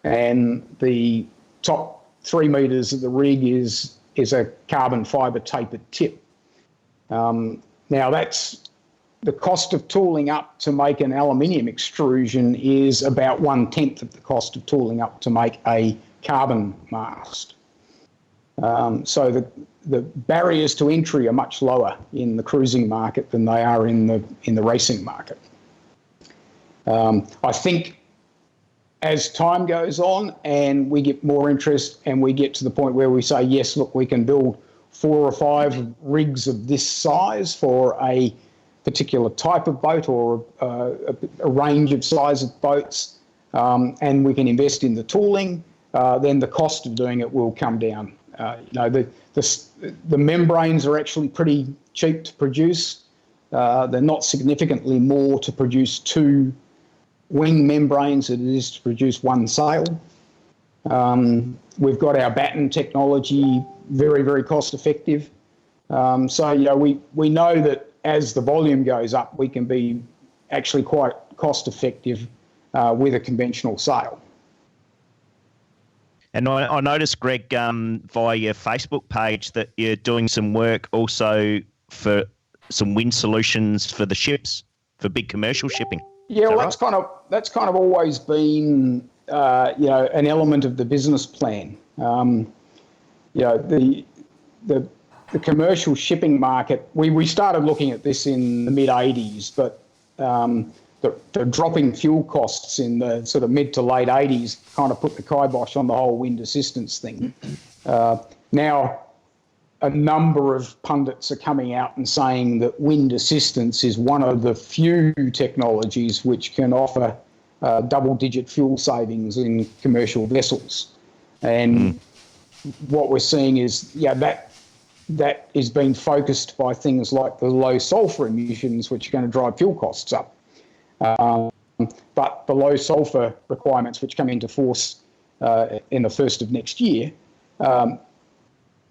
and the top 3 metres of the rig is a carbon fibre tapered tip. Now that's the cost of tooling up to make an aluminium extrusion is about 1/10 of the cost of tooling up to make a carbon mast. So the barriers to entry are much lower in the cruising market than they are in the racing market. I think as time goes on and we get more interest and we get to the point where we say, yes, look, we can build 4 or 5 rigs of this size for a particular type of boat or a range of size of boats, and we can invest in the tooling, then the cost of doing it will come down. The membranes are actually pretty cheap to produce. They're not significantly more to produce 2 wing membranes than it is to produce 1 sail. We've got our batten technology, very, very cost effective. So we know that as the volume goes up, we can be actually quite cost effective with a conventional sail. And I noticed, Greg, via your Facebook page that you're doing some work also for some wind solutions for the ships, for big commercial shipping. Yeah, well, that's kind of always been an element of the business plan. The commercial shipping market, we started looking at this in the mid-'80s, but the dropping fuel costs in the sort of mid to late 80s kind of put the kibosh on the whole wind assistance thing. Now, a number of pundits are coming out and saying that wind assistance is one of the few technologies which can offer double-digit fuel savings in commercial vessels. And what we're seeing is, that is being focused by things like the low sulphur emissions, which are going to drive fuel costs up. But the low sulphur requirements, which come into force in the 1st of next year,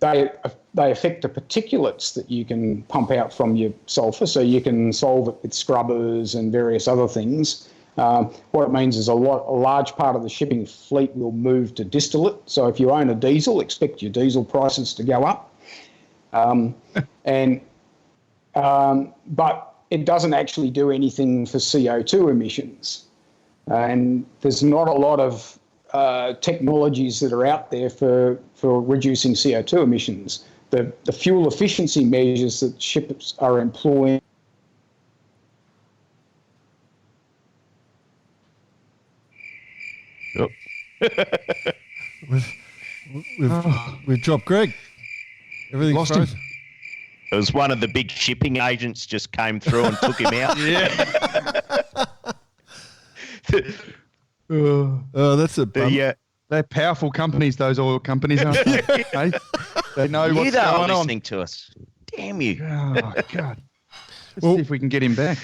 they affect the particulates that you can pump out from your sulphur, so you can solve it with scrubbers and various other things. What it means is a large part of the shipping fleet will move to distillate. So if you own a diesel, expect your diesel prices to go up. But it doesn't actually do anything for CO2 emissions. And there's not a lot of technologies that are out there for reducing CO2 emissions. The fuel efficiency measures that ships are employing. Yep. We've dropped Greg. Everything's Lost frozen. him. It was one of the big shipping agents just came through and took him out. Oh, that's a bummer. They're powerful companies, those oil companies, aren't they? Hey? They know what's They are going on. listening to us. Damn you. Oh, God. Let's see if we can get him back.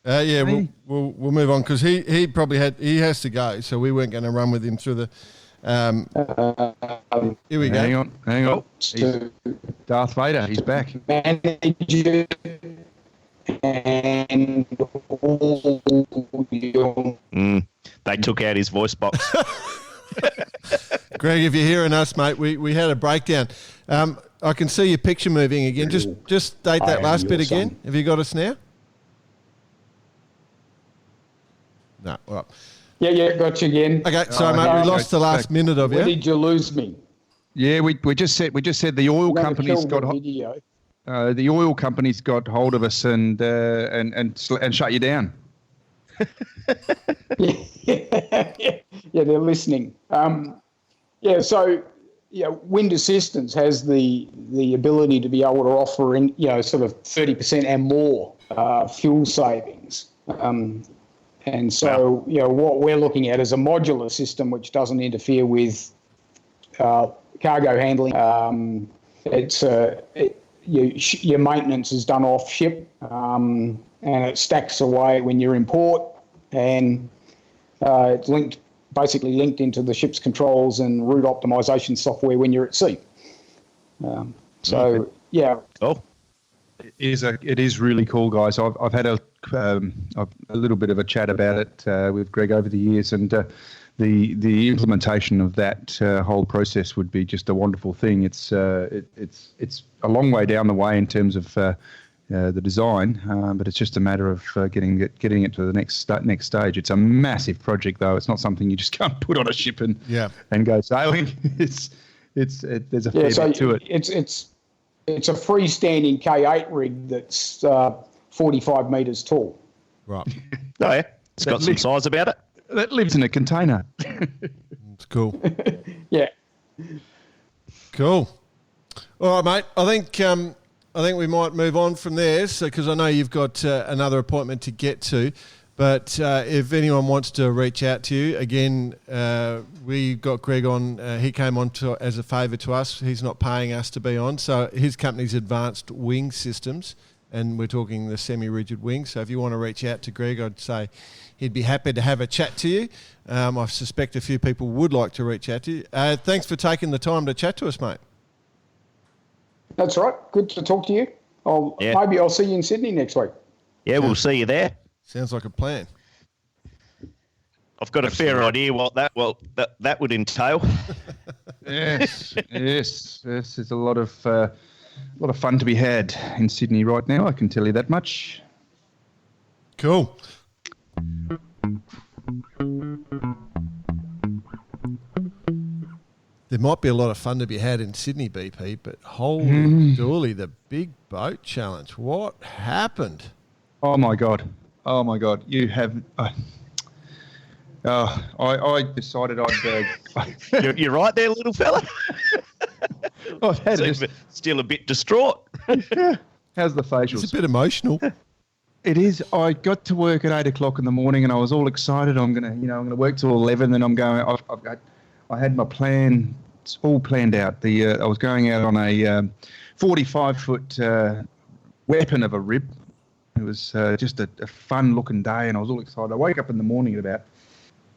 Yeah, we'll move on because he probably has to go, so we weren't going to run with him through the. Here we go. Hang on. He's Darth Vader. He's back. Manager and all your They took out his voice box. Greg, if you're hearing us, mate, we had a breakdown. I can see your picture moving again. Just state that last bit again. Have you got us now? No. All right. Yeah, got you again. Okay, sorry, mate. We lost the last minute of Where you. did you lose me? Yeah, we just said the oil companies got video. the oil companies got hold of us and shut you down. Yeah, they're listening. So wind assistance has the ability to be able to offer in sort of 30% and more fuel savings. And so what we're looking at is a modular system which doesn't interfere with cargo handling. Your maintenance is done off ship, and it stacks away when you're in port, and it's basically linked into the ship's controls and route optimization software when you're at sea. Oh, It is really cool, guys. I've had a little bit of a chat about it with Greg over the years, and the implementation of that whole process would be just a wonderful thing. It's a long way down the way in terms of the design, but it's just a matter of getting it to the next stage. It's a massive project, though. It's not something you just can't put on a ship and go sailing. There's a fair bit to it. It's a freestanding K8 rig that's 45 metres tall. Right. Oh, yeah. It's got some size about it. That lives in a container. It's cool. Yeah. Cool. All right, mate. I think we might move on from there, because I know you've got another appointment to get to. But if anyone wants to reach out to you, again, we got Greg on. He came on as a favour to us. He's not paying us to be on. So his company's Advanced Wing Systems, and we're talking the semi-rigid wing. So if you want to reach out to Greg, I'd say he'd be happy to have a chat to you. I suspect a few people would like to reach out to you. Thanks for taking the time to chat to us, mate. That's right. Good to talk to you. Maybe I'll see you in Sydney next week. Yeah, we'll see you there. Sounds like a plan. I've got a fair idea what that would entail. Yes. There's a lot of fun to be had in Sydney right now. I can tell you that much. Cool. There might be a lot of fun to be had in Sydney, BP, but holy dooly, the big boat challenge. What happened? Oh my God. You have. I decided I'd. You're right there, little fella. I've had Still a bit distraught. How's the facials? It's a bit emotional. It is. I got to work at 8 o'clock in the morning, and I was all excited. I'm gonna work till 11. Then I'm going. I had my plan. It's all planned out. I was going out on a 45-foot weapon of a rib. It was just a fun-looking day, and I was all excited. I woke up in the morning at about,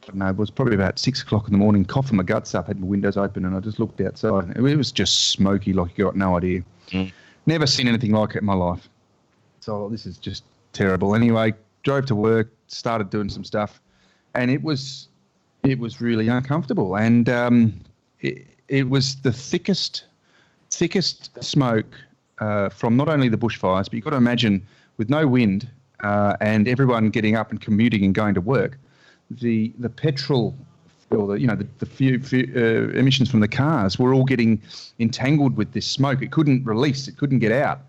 it was probably about 6 o'clock in the morning, coughing my guts up, had my windows open, and I just looked outside. It was just smoky like you got no idea. Never seen anything like it in my life. So this is just terrible. Anyway, drove to work, started doing some stuff. and it was really uncomfortable, and it was the thickest smoke from not only the bushfires, but you've got to imagine with no wind and everyone getting up and commuting and going to work, the petrol or the few emissions from the cars were all getting entangled with this smoke. It couldn't release, it couldn't get out,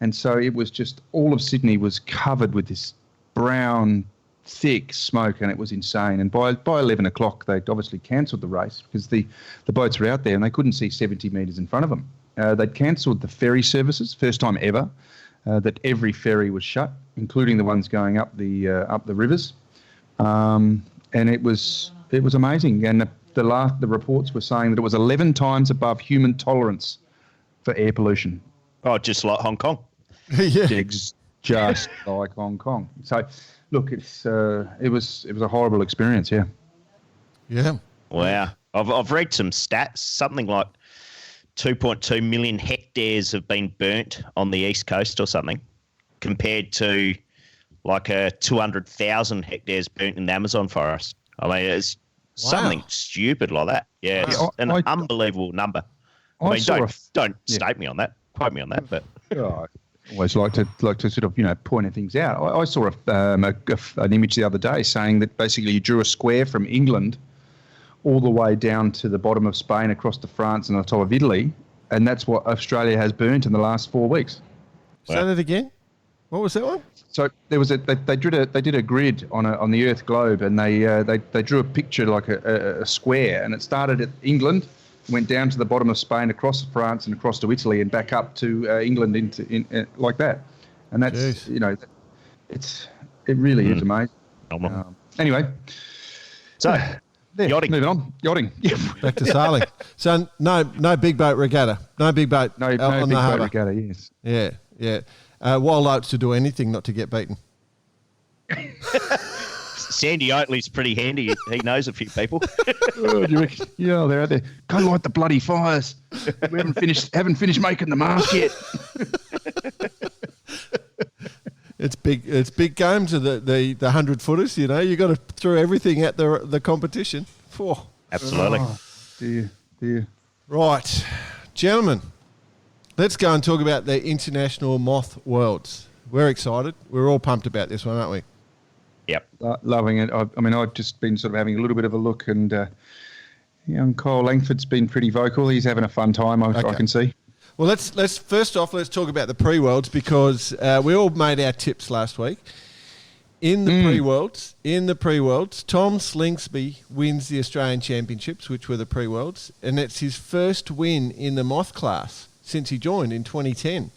and so it was just all of Sydney was covered with this brown, thick smoke, and it was insane. And by 11 o'clock, they'd obviously cancelled the race because the boats were out there and they couldn't see 70 metres in front of them. They'd cancelled the ferry services, first time ever, that every ferry was shut, including the ones going up the rivers. And it was amazing. And the reports were saying that it was 11 times above human tolerance for air pollution. Oh, just like Hong Kong. Yeah. Just like Hong Kong. So, look, it was a horrible experience. Yeah. Yeah. Wow. I've read some stats. Something like 2.2 million hectares have been burnt on the east coast or something, compared to like 200,000 hectares burnt in the Amazon forest. I mean, it's something stupid like that. Yeah, it's an unbelievable number. I mean, don't state me on that. Quote me on that, but. I always like to sort of point things out. I saw an image the other day saying that basically you drew a square from England all the way down to the bottom of Spain, across to France and the top of Italy, and that's what Australia has burnt in the last 4 weeks. Say that again. What was that one? So there was they did a grid on the Earth globe, and they drew a picture like a square, and it started at England, went down to the bottom of Spain, across to France and across to Italy, and back up to England in like that. And that's it really is amazing. Anyway, so. Yachting. Moving on. Yachting. Back to sailing. So no big boat regatta. No big boat no on big the boat harbour. regatta, yes. Yeah. Wild Oats to do anything not to get beaten. Sandy Oatley's pretty handy. He knows a few people. Oh, do you reckon? Yeah, they're out there. Go light the bloody fires. We haven't finished making the mast yet. It's big game to the 100-footers. You got to throw everything at the competition. Oh. Absolutely. Oh, dear. Right, gentlemen, let's go and talk about the International Moth Worlds. We're excited. We're all pumped about this one, aren't we? Yep. Loving it. I've just been sort of having a little bit of a look, and young Kyle Langford's been pretty vocal. He's having a fun time, I can see. Well, let's first off, let's talk about the pre-worlds, because we all made our tips last week. In the pre-worlds, Tom Slingsby wins the Australian Championships, which were the pre-worlds, and it's his first win in the Moth class since he joined in 2010,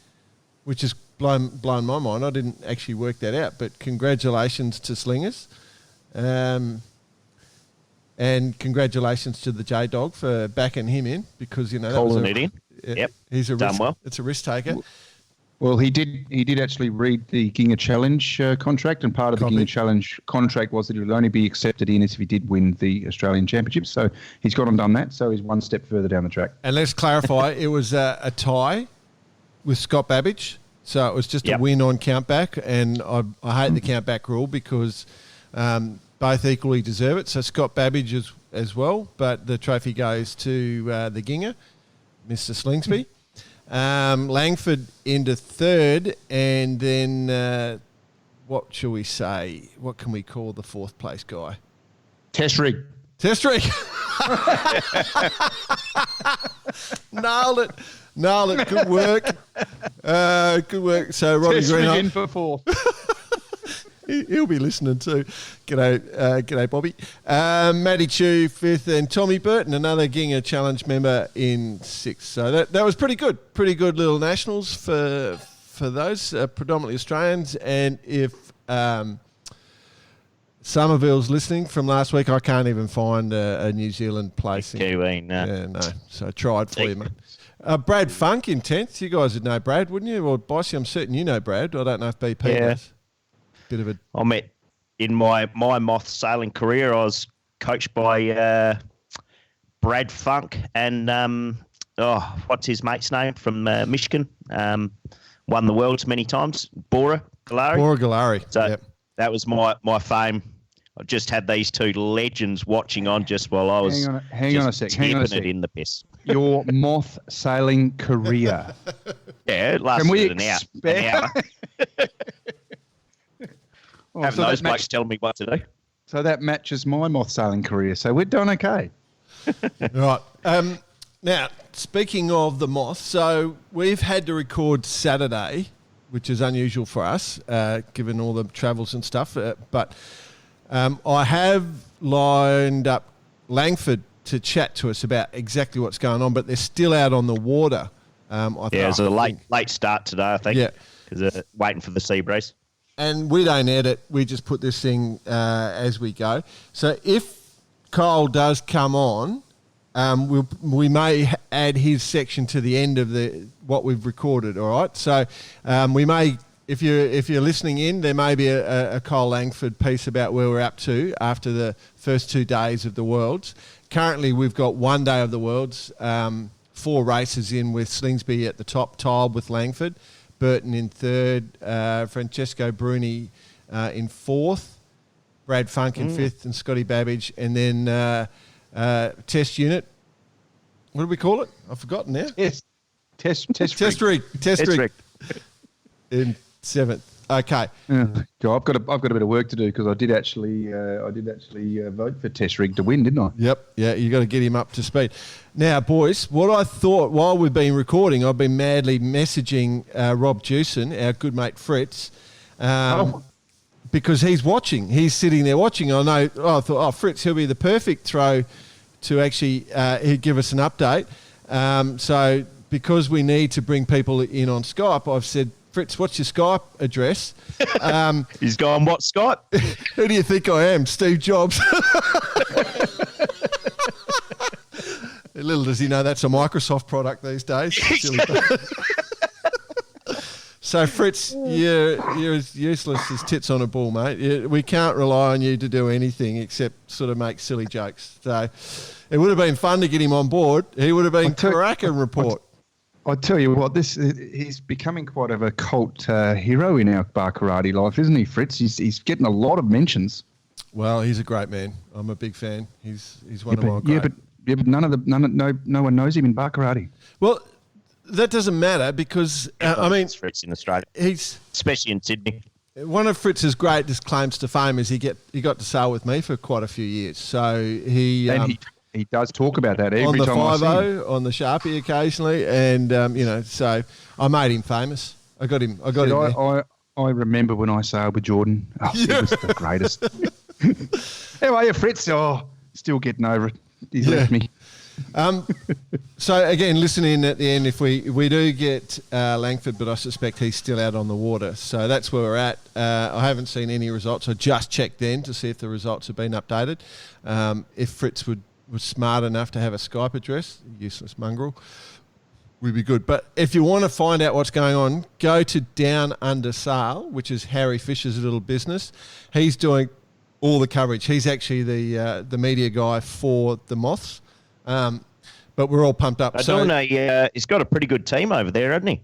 which has blown my mind. I didn't actually work that out, but congratulations to Slingers. And congratulations to the J-Dog for backing him in, because, that was Yep. He's a done risk, well. It's a risk taker. Well, he did actually read the Ginga Challenge contract, and part of the Ginga Challenge contract was that he would only be accepted in if he did win the Australian Championships. So he's gone and done that. So he's one step further down the track. And let's clarify, it was a tie with Scott Babbage. So it was just a win on countback, and I hate the countback rule because both equally deserve it. So Scott Babbage as well, but the trophy goes to the Ginga, Mr. Slingsby. Langford into third, and then what shall we say? What can we call the fourth place guy? Test rig. Nailed it. Good work. Good work. So Roddy Greenhall in for fourth. He'll be listening too. G'day, Bobby. Matty Chu, fifth, and Tommy Burton, another Ginga Challenge member, in sixth. So that was pretty good. Pretty good little nationals for those, predominantly Australians. And if Somerville's listening from last week, I can't even find a New Zealand placing. Kiwi, no. Yeah, no. So I tried for you, mate. Brad Funk in 10th. You guys would know Brad, wouldn't you? Well, Bossy, I'm certain you know Brad. I don't know if BP does. Bit of a... I met in my moth sailing career, I was coached by Brad Funk and what's his mate's name from Michigan? Won the worlds many times. Bora Galari. So that was my fame I've just had these two legends watching on just while I was hang on a sec. it in the piss. Your moth sailing career. Yeah, it lasted an hour. Having those blokes telling me what to do. So that matches my moth sailing career. So we're doing okay. Right. Now, speaking of the moth, so we've had to record Saturday, which is unusual for us, given all the travels and stuff. But I have lined up Langford to chat to us about exactly what's going on, but they're still out on the water. It's a late start today, I think. Yeah. Because they're waiting for the sea breeze. And we don't edit. We just put this thing as we go. So if Kyle does come on, we may add his section to the end of what we've recorded. All right. So we may, if you're listening in, there may be a Kyle Langford piece about where we're up to after the first 2 days of the Worlds. Currently, we've got 1 day of the Worlds, 4 races in with Slingsby at the top, tiled with Langford, Burton in third, Francesco Bruni in fourth, Brad Funk in fifth, and Scotty Babbage, and then test unit. What do we call it? I've forgotten now. Test rig in seventh. Okay. God, I've got a bit of work to do because I did actually vote for Test Rig to win, didn't I? Yep. Yeah, you got to get him up to speed. Now, boys, what I thought while we've been recording, I've been madly messaging Rob Jewson, our good mate Fritz, because he's watching. He's sitting there watching. I thought, Fritz, he'll be the perfect throw to actually give us an update. So because we need to bring people in on Skype, I've said, Fritz, what's your Skype address? He's gone, what Skype? Who do you think I am? Steve Jobs. Little does he know that's a Microsoft product these days. So, Fritz, you're as useless as tits on a bull, mate. We can't rely on you to do anything except sort of make silly jokes. So it would have been fun to get him on board. He would have been cracking report. I tell you what, he's becoming quite of a cult hero in our bar karate life, isn't he, Fritz? He's getting a lot of mentions. Well, he's a great man. I'm a big fan. He's one of my great. But no one knows him in bar karate. Well, that doesn't matter because Fritz in Australia, he's especially in Sydney. One of Fritz's greatest claims to fame is he got to sail with me for quite a few years. So he does talk about that every time I see him. On the 5-0, on the Sharpie occasionally, and so I made him famous. I got him there. I remember when I sailed with Jordan. Oh, He was the greatest. How are you, Fritz? Oh, still getting over it. He's left me. So again, listen in at the end if we do get Langford, but I suspect he's still out on the water. So that's where we're at. I haven't seen any results. I just checked then to see if the results have been updated. If Fritz was smart enough to have a Skype address, useless mongrel, would be good. But if you want to find out what's going on, go to Down Under Sail, which is Harry Fisher's little business. He's doing all the coverage. He's actually the media guy for the Moths. But we're all pumped up. Adorno, he's got a pretty good team over there, hasn't he?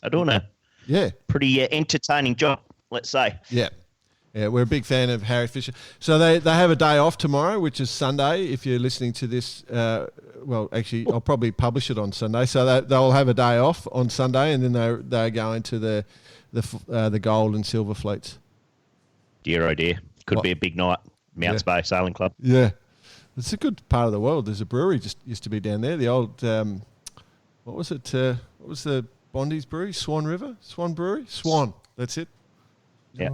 Adorno. Yeah. Pretty entertaining job, let's say. Yeah. Yeah, we're a big fan of Harry Fisher. So they have a day off tomorrow, which is Sunday. If you're listening to this, actually, I'll probably publish it on Sunday. So they'll have a day off on Sunday, and then they're going to the gold and silver fleets. Dear, oh dear. Could be a big night. Mounts Bay Sailing Club. Yeah. It's a good part of the world. There's a brewery just used to be down there. The old, what was it? What was the Bondi's brewery? Swan River? Swan Brewery? Swan. That's it. Yeah.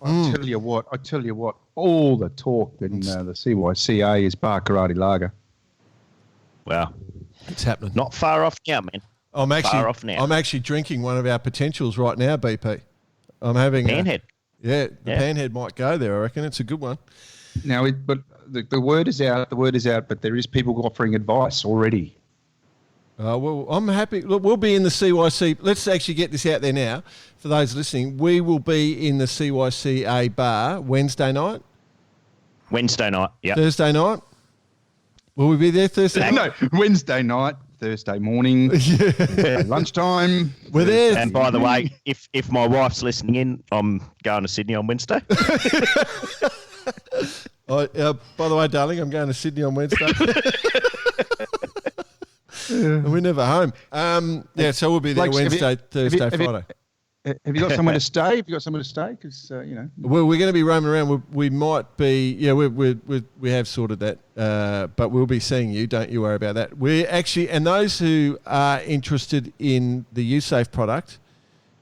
I tell you what, all the talk in the CYCA is bar karate lager. Wow. It's happening. Not far off now, man. I'm actually drinking one of our potentials right now, BP. I'm having Panhead. The Panhead might go there, I reckon. It's a good one. Now, but the word is out. But there is people offering advice already. Well, I'm happy. Look, we'll be in the CYC. Let's actually get this out there now. For those listening, we will be in the CYCA bar Wednesday night. Yeah. Thursday night. Will we be there Thursday night? No, Wednesday night, Thursday morning, lunchtime. We're there. And by the way, if my wife's listening in, I'm going to Sydney on Wednesday. By the way, darling, I'm going to Sydney on Wednesday. And we're never home. So we'll be there Wednesday, Thursday, Friday. Have you got somewhere to stay? Have you got somewhere to stay? Because Well, we're going to be roaming around. We might be. Yeah, we have sorted that. But we'll be seeing you. Don't you worry about that. We're actually, and those who are interested in the USAFE product,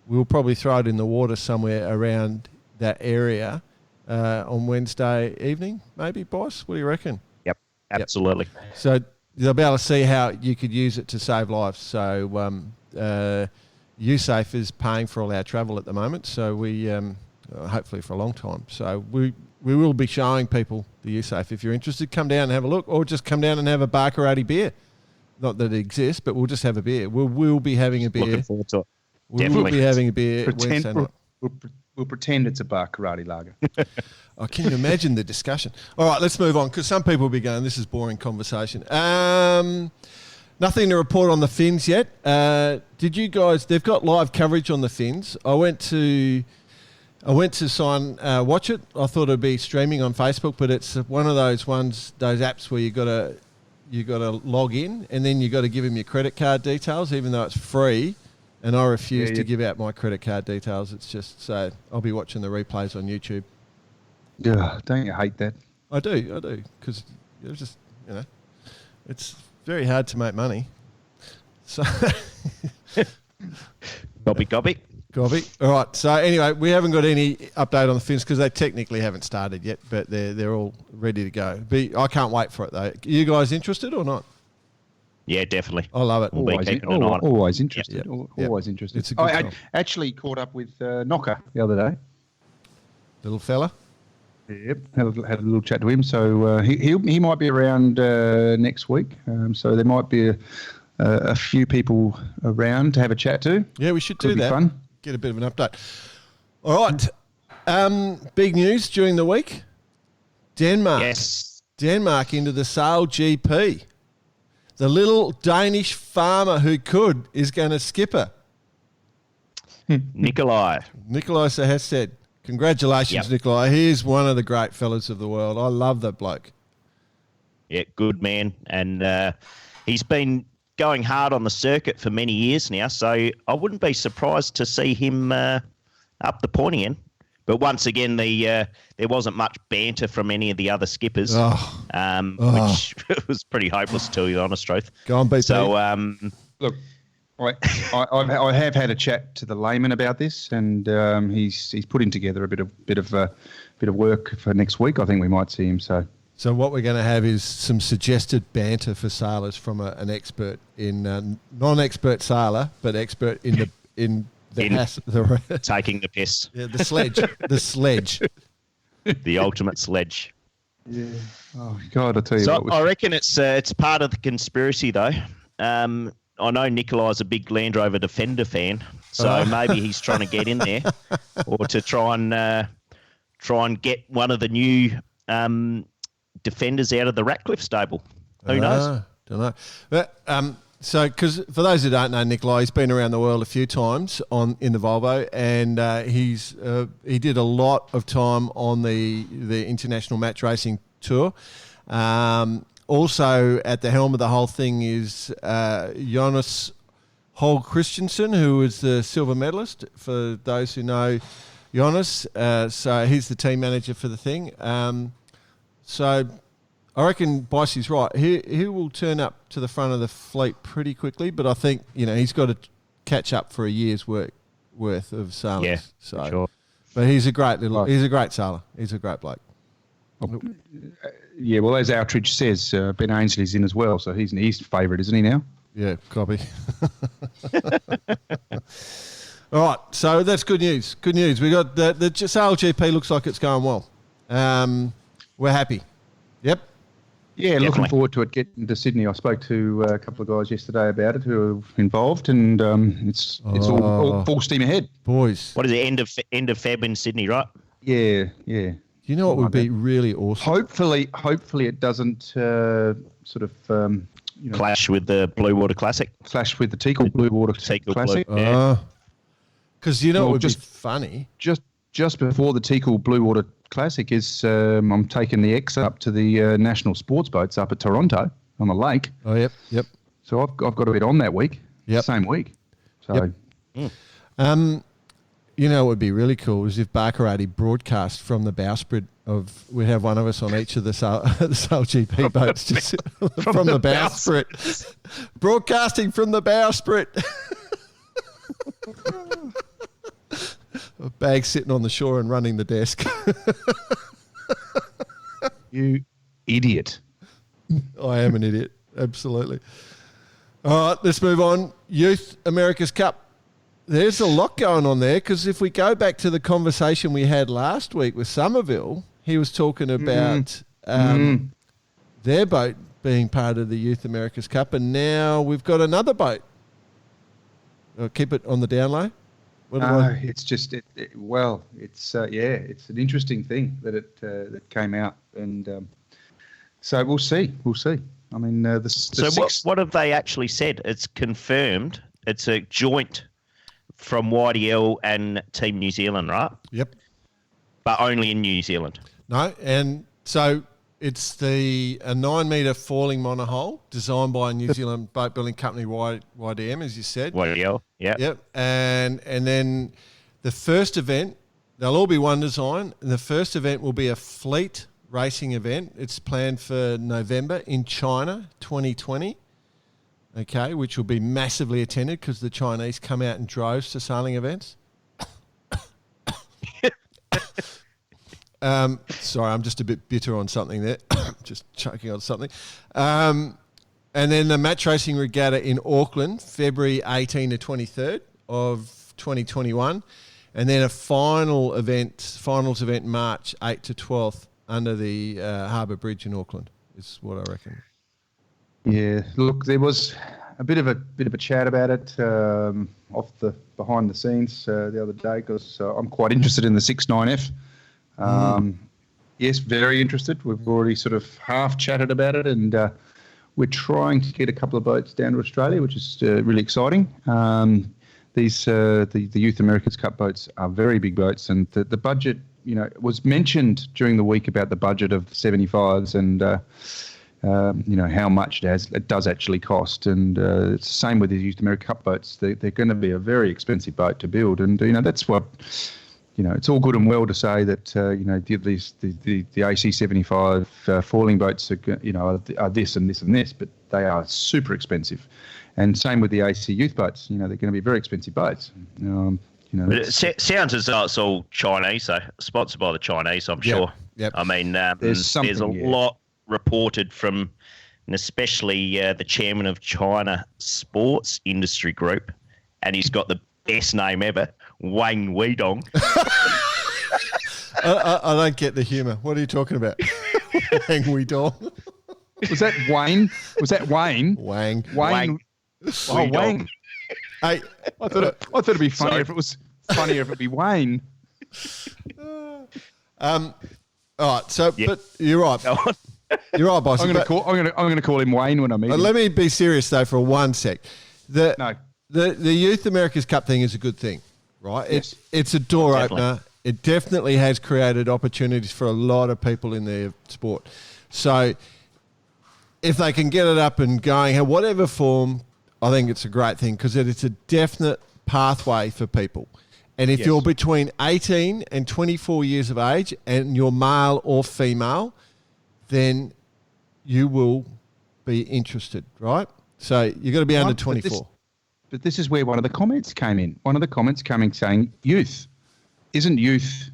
we'll probably throw it in the water somewhere around that area on Wednesday evening, maybe, boss. What do you reckon? Yep, absolutely. Yep. So they'll be able to see how you could use it to save lives. So USAFE is paying for all our travel at the moment, so we hopefully for a long time. So we will be showing people the USAFE. If you're interested, come down and have a look, or just come down and have a bar karate beer. Not that it exists, but we'll just have a beer. We'll be having a beer. Looking forward to it. We'll be having a beer Wednesday night. We'll pretend it's a bar karate lager. Oh, can you imagine the discussion? All right, let's move on, because some people will be going, this is boring conversation. Nothing to report on the Finns yet. Did you guys? They've got live coverage on the Finns. I went to watch it. I thought it'd be streaming on Facebook, but it's one of those apps where you got to log in, and then you got to give them your credit card details, even though it's free. And I refuse to give out my credit card details. It's just so I'll be watching the replays on YouTube. Yeah, don't you hate that? I do, because it's just it's very hard to make money. So Gobby. All right. So anyway, we haven't got any update on the Finns because they technically haven't started yet, but they're all ready to go. I can't wait for it though. Are you guys interested or not? Yeah, definitely. I love it. Always interested. Yep. Always interested. It's a good I time. actually caught up with Knocker the other day. Little fella. Yep, had a little chat to him. So he might be around next week. So there might be a few people around to have a chat to. Yeah, we should Could do be that. fun. Get a bit of an update. All right. Big news during the week. Denmark. Yes. Denmark into the SailGP. The little Danish farmer who could is going to skip her. Nikolai Sahested. Congratulations, Yep. Nikolai. He's one of the great fellas of the world. I love that bloke. Yeah, good man. And he's been going hard on the circuit for many years now, so I wouldn't be surprised to see him up the pointy end. But once again, there wasn't much banter from any of the other skippers, which was pretty hopeless, to be honest, truth. Go on, BP. So, Look, I have had a chat to the layman about this, and he's putting together a bit of work for next week. I think we might see him. So what we're going to have is some suggested banter for sailors from an expert in non-expert sailor, but expert in the taking the piss. Yeah, the sledge. The ultimate sledge. Yeah. Oh God, I tell you So what. I reckon it's part of the conspiracy, though. I know Nikolai's a big Land Rover Defender fan, so maybe he's trying to get in there, or to try and get one of the new Defenders out of the Ratcliffe stable. Who knows? Don't know. But, so, because for those who don't know Nikolai, he's been around the world a few times in the Volvo, and he did a lot of time on the international match racing tour. Also, at the helm of the whole thing is Jonas Holg Christensen, who was the silver medalist, for those who know Jonas. So he's the team manager for the thing. So I reckon Bicey's right. He will turn up to the front of the fleet pretty quickly, but I think he's got to catch up for a year's worth of sailors. Yeah, so, sure. But he's a great sailor. He's a great bloke. Yeah, well, as Outridge says, Ben Ainsley's in as well, so he's his favourite, isn't he now? Yeah, copy. All right, so that's good news. Good news. We got the SailGP looks like it's going well. We're happy. Yep. Yeah, Definitely. Looking forward to it getting to Sydney. I spoke to a couple of guys yesterday about it who are involved, and it's all full steam ahead. Boys. What is it? End of Feb in Sydney, right? Yeah. You know what would be really awesome? Hopefully it doesn't Clash with the Blue Water Classic. clash with the Teakle Blue Water Classic. Blue, yeah. Because what would just be funny? Just before the Teakle Blue Water classic is I'm taking the X up to the national sports boats up at Toronto on the lake. Oh, yep. So I've got a bit on that week. Yep. Same week. So, You know what would be really cool is if Barkarati broadcast from the bowsprit of, we have one of us on each of the SailGP boats just from the bowsprit. Broadcasting from the bowsprit. A bag sitting on the shore and running the desk. you idiot. I am an idiot. Absolutely. All right, let's move on. Youth America's Cup. There's a lot going on there because if we go back to the conversation we had last week with Somerville, he was talking about their boat being part of the Youth America's Cup, and now we've got another boat. I'll keep it on the down low. It's just it's an interesting thing that that came out, and so we'll see. I mean, what have they actually said? It's confirmed. It's a joint from YDL and Team New Zealand, right? Yep. But only in New Zealand. No, and so it's a 9-metre falling monohull designed by a New Zealand boat building company, YDM, as you said. YDL, yeah. Yep. And then the first event, they'll all be one design, and the first event will be a fleet racing event. It's planned for November in China, 2020. Okay, which will be massively attended because the Chinese come out in droves to sailing events. Sorry, I'm just a bit bitter on something there. Just choking on something. And then the match racing regatta in Auckland, February 18 to 23rd of 2021. And then a finals event March 8 to 12th under the Harbour Bridge in Auckland is what I reckon. Yeah, look, there was a bit of a chat about it off the behind the scenes the other day because I'm quite interested in the 6.9F. Yes, very interested. We've already sort of half chatted about it, and we're trying to get a couple of boats down to Australia, which is really exciting. These the Youth America's Cup boats are very big boats, and the budget, was mentioned during the week about the budget of the 75s and. How much it does actually cost. And it's the same with the Youth America Cup boats. They're going to be a very expensive boat to build. And, that's what, it's all good and well to say that, the AC-75 falling boats are this and this and this, but they are super expensive. And same with the AC youth boats. They're going to be very expensive boats. But it sounds as though it's all Chinese, so sponsored by the Chinese, I'm sure. Yep. I mean, there's a lot reported from, and especially the chairman of China Sports Industry Group, and he's got the best name ever, Wang Weidong. I don't get the humour. What are you talking about? Wang Weidong. Was that Wayne? Wang? Wang. Oh, Wang. Hey, I thought it'd be funnier if it was funnier if it'd be Wayne. All right. So, yeah. But you're right. Go on. You're right, boss. I'm going to call him Wayne when I meet him. Let me be serious though for 1 sec. The Youth America's Cup thing is a good thing, right? Yes. It's a door opener. It definitely has created opportunities for a lot of people in their sport. So if they can get it up and going, in whatever form, I think it's a great thing because it's a definite pathway for people. And if you're between 18 and 24 years of age and you're male or female, then you will be interested, right? So you've got to be under 24. But this is where one of the comments came in. One of the comments coming saying youth. Isn't youth?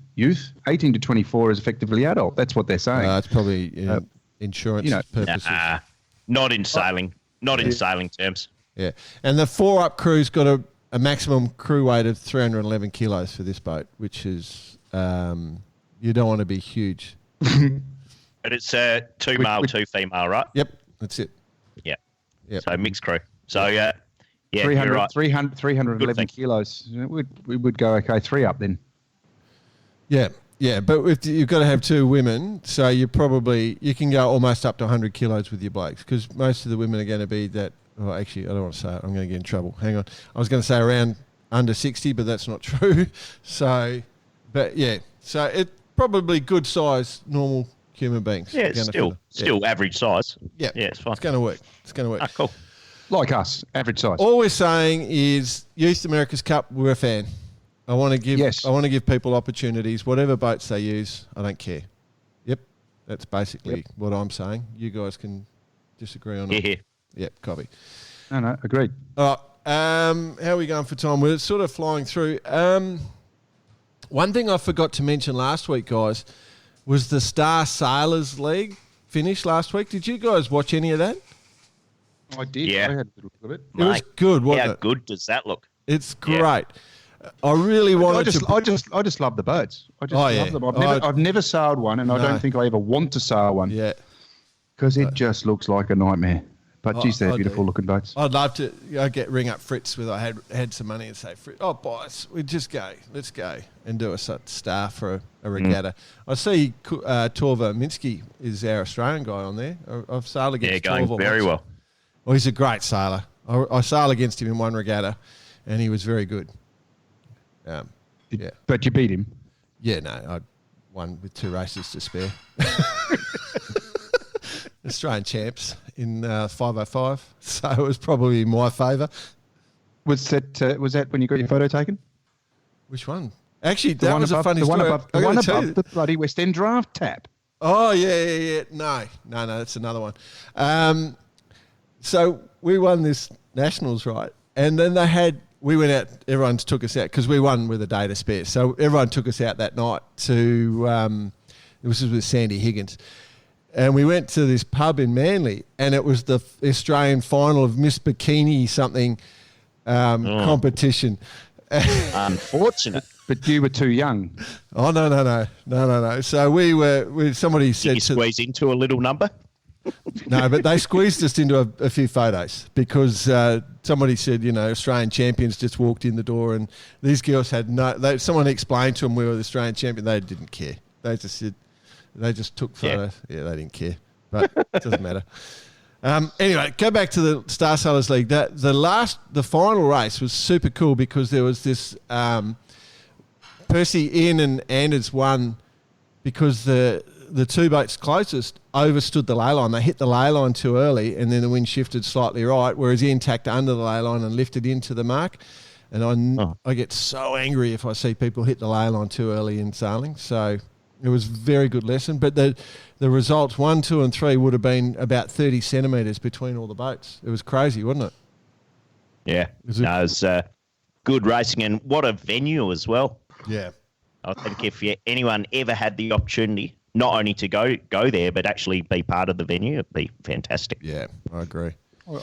18 to 24 is effectively adult. That's what they're saying. It's probably insurance purposes. Not in sailing. Not in sailing terms. Yeah. And the 4-up crew's got a maximum crew weight of 311 kilos for this boat, which is you don't want to be huge. But it's 2 male, 2 female, right? Yep, that's it. Yeah. Yep. So mixed crew. So, yeah, 300, you're right. 311 kilos. We would go, 3 up then. Yeah, but you've got to have 2 women, so you can go almost up to 100 kilos with your blokes because most of the women are going to be that. Oh, actually, I don't want to say it. I'm going to get in trouble. Hang on. I was going to say around under 60, but that's not true. So, but yeah, so probably good size normal human beings. Yeah, it's still average size. Yeah, it's fine. It's going to work. Ah, cool. Like us, average size. All we're saying is Youth America's Cup. We're a fan. I want to give people opportunities. Whatever boats they use, I don't care. Yep, that's basically what I'm saying. You guys can disagree on it. Yeah. Yep, copy. No, agreed. All right. How are we going for time? We're sort of flying through. One thing I forgot to mention last week, guys, was the Star Sailors League finish last week. Did you guys watch any of that? I did. Yeah. I had a little bit of it. It was good, wasn't it? How good does that look? It's great. I really wanted I just love the boats. I just love them. I've never sailed one, and I don't think I ever want to sail one. Yeah. Because it just looks like a nightmare. But geez, they're beautiful looking boats. I'd love to. Ring up Fritz with I had some money and say, Fritz, boys, we just go. Let's go and do a star for a regatta. I see Torva Minsky is our Australian guy on there. I've sailed against Torva. Going very well. Well, he's a great sailor. I sailed against him in one regatta, and he was very good. But you beat him. Yeah, no, I won with 2 races to spare. Australian champs in 505, so it was probably in my favour. Was that when you got your photo taken? Which one? Actually, that was a funny story. The one above the bloody West End draft tap. Oh, yeah. No, that's another one. So we won this Nationals, right? And then we went out, everyone took us out because we won with a day to spare. So everyone took us out that night to, it was with Sandy Higgins. And we went to this pub in Manly, and it was the Australian final of Miss Bikini something competition. Unfortunate. But you were too young. Oh, no. So somebody said... Did you squeeze into a little number? No, but they squeezed us into a few photos because somebody said, Australian champions just walked in the door, and these girls had someone explained to them we were the Australian champion. They didn't care. They just said... They just took photos. Yeah, they didn't care. But it doesn't matter. Anyway, go back to the Star Sailors League. The final race was super cool because there was this Percy, Ian and Anders won because the 2 boats closest overstood the ley line. They hit the ley line too early, and then the wind shifted slightly right, whereas Ian tacked under the ley line and lifted into the mark. And I get so angry if I see people hit the ley line too early in sailing. So... It was a very good lesson, but the results 1, 2, and 3 would have been about 30 centimetres between all the boats. It was crazy, wasn't it? Yeah, it was good racing, and what a venue as well. Yeah, I think if anyone ever had the opportunity, not only to go there, but actually be part of the venue, it'd be fantastic. Yeah, I agree.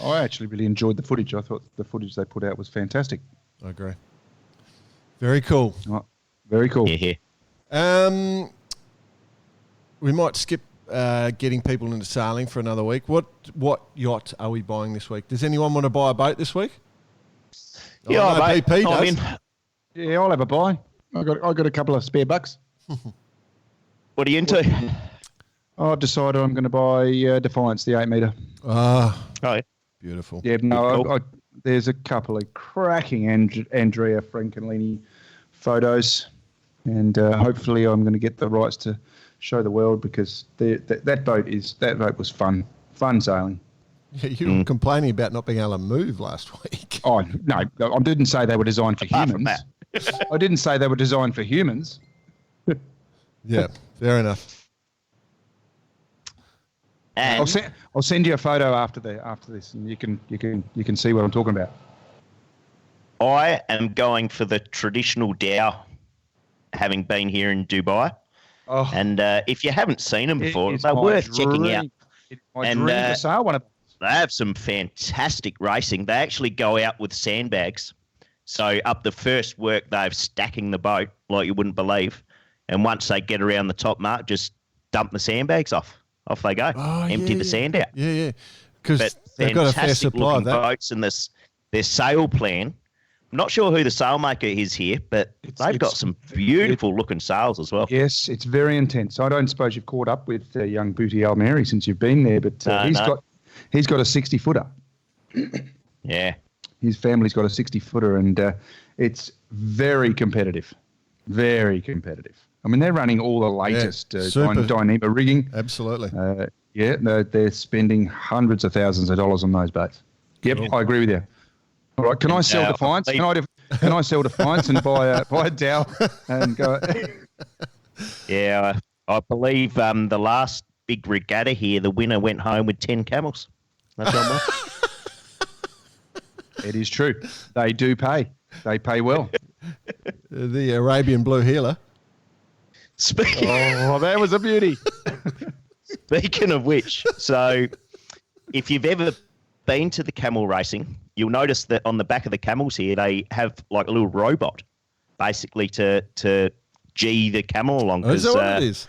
I actually really enjoyed the footage. I thought the footage they put out was fantastic. I agree. Very cool. Oh, very cool. Yeah. We might skip getting people into sailing for another week. What yacht are we buying this week? Does anyone want to buy a boat this week? Yeah, mate. PP does. Yeah, I'll have a buy. I got a couple of spare bucks. What are you into? I've decided I'm going to buy Defiance, the 8 metre. Oh, yeah. Beautiful. Yeah, no, Cool. there's a couple of cracking Andrea Francolini photos, and hopefully I'm going to get the rights to show the world because that boat was fun sailing. Yeah, you were complaining about not being able to move last week. Oh no, I didn't say they were designed for Apart from humans. I didn't say they were designed for humans. Yeah, fair enough. And I'll send you a photo after this, and you can see what I'm talking about. I am going for the traditional dhow, having been here in Dubai. Oh, And if you haven't seen them before, it's they're my worth dream. checking out. It's my And, dream to sail one of them. They have some fantastic racing. They actually go out with sandbags. So up the first work, they're stacking the boat like you wouldn't believe. And once they get around the top mark, just dump the sandbags off. Off they go. Empty the sand out. Yeah. Because But they've got a fair fantastic supply of looking that. boats and their sail plan. I'm not sure who the sailmaker is here, but they've got some beautiful looking sails as well. Yes, it's very intense. I don't suppose you've caught up with young Booty Almeri since you've been there, but he's got a 60-footer. Yeah. His family's got a 60-footer, and it's very competitive. Very competitive. I mean, they're running all the latest Dyneema rigging. Absolutely. They're spending hundreds of thousands of dollars on those boats. Yep, I agree with you. All right, can I sell Defiance? Can I sell Defiance and buy a Dow and go? Yeah, I believe the last big regatta here, the winner went home with 10 camels. That's how much. It is true. They do pay. They pay well. The Arabian Blue Healer. That was a beauty. Speaking of which, so if you've ever been to the camel racing, you'll notice that on the back of the camels here, they have like a little robot, basically to G the camel along. Is that what it is?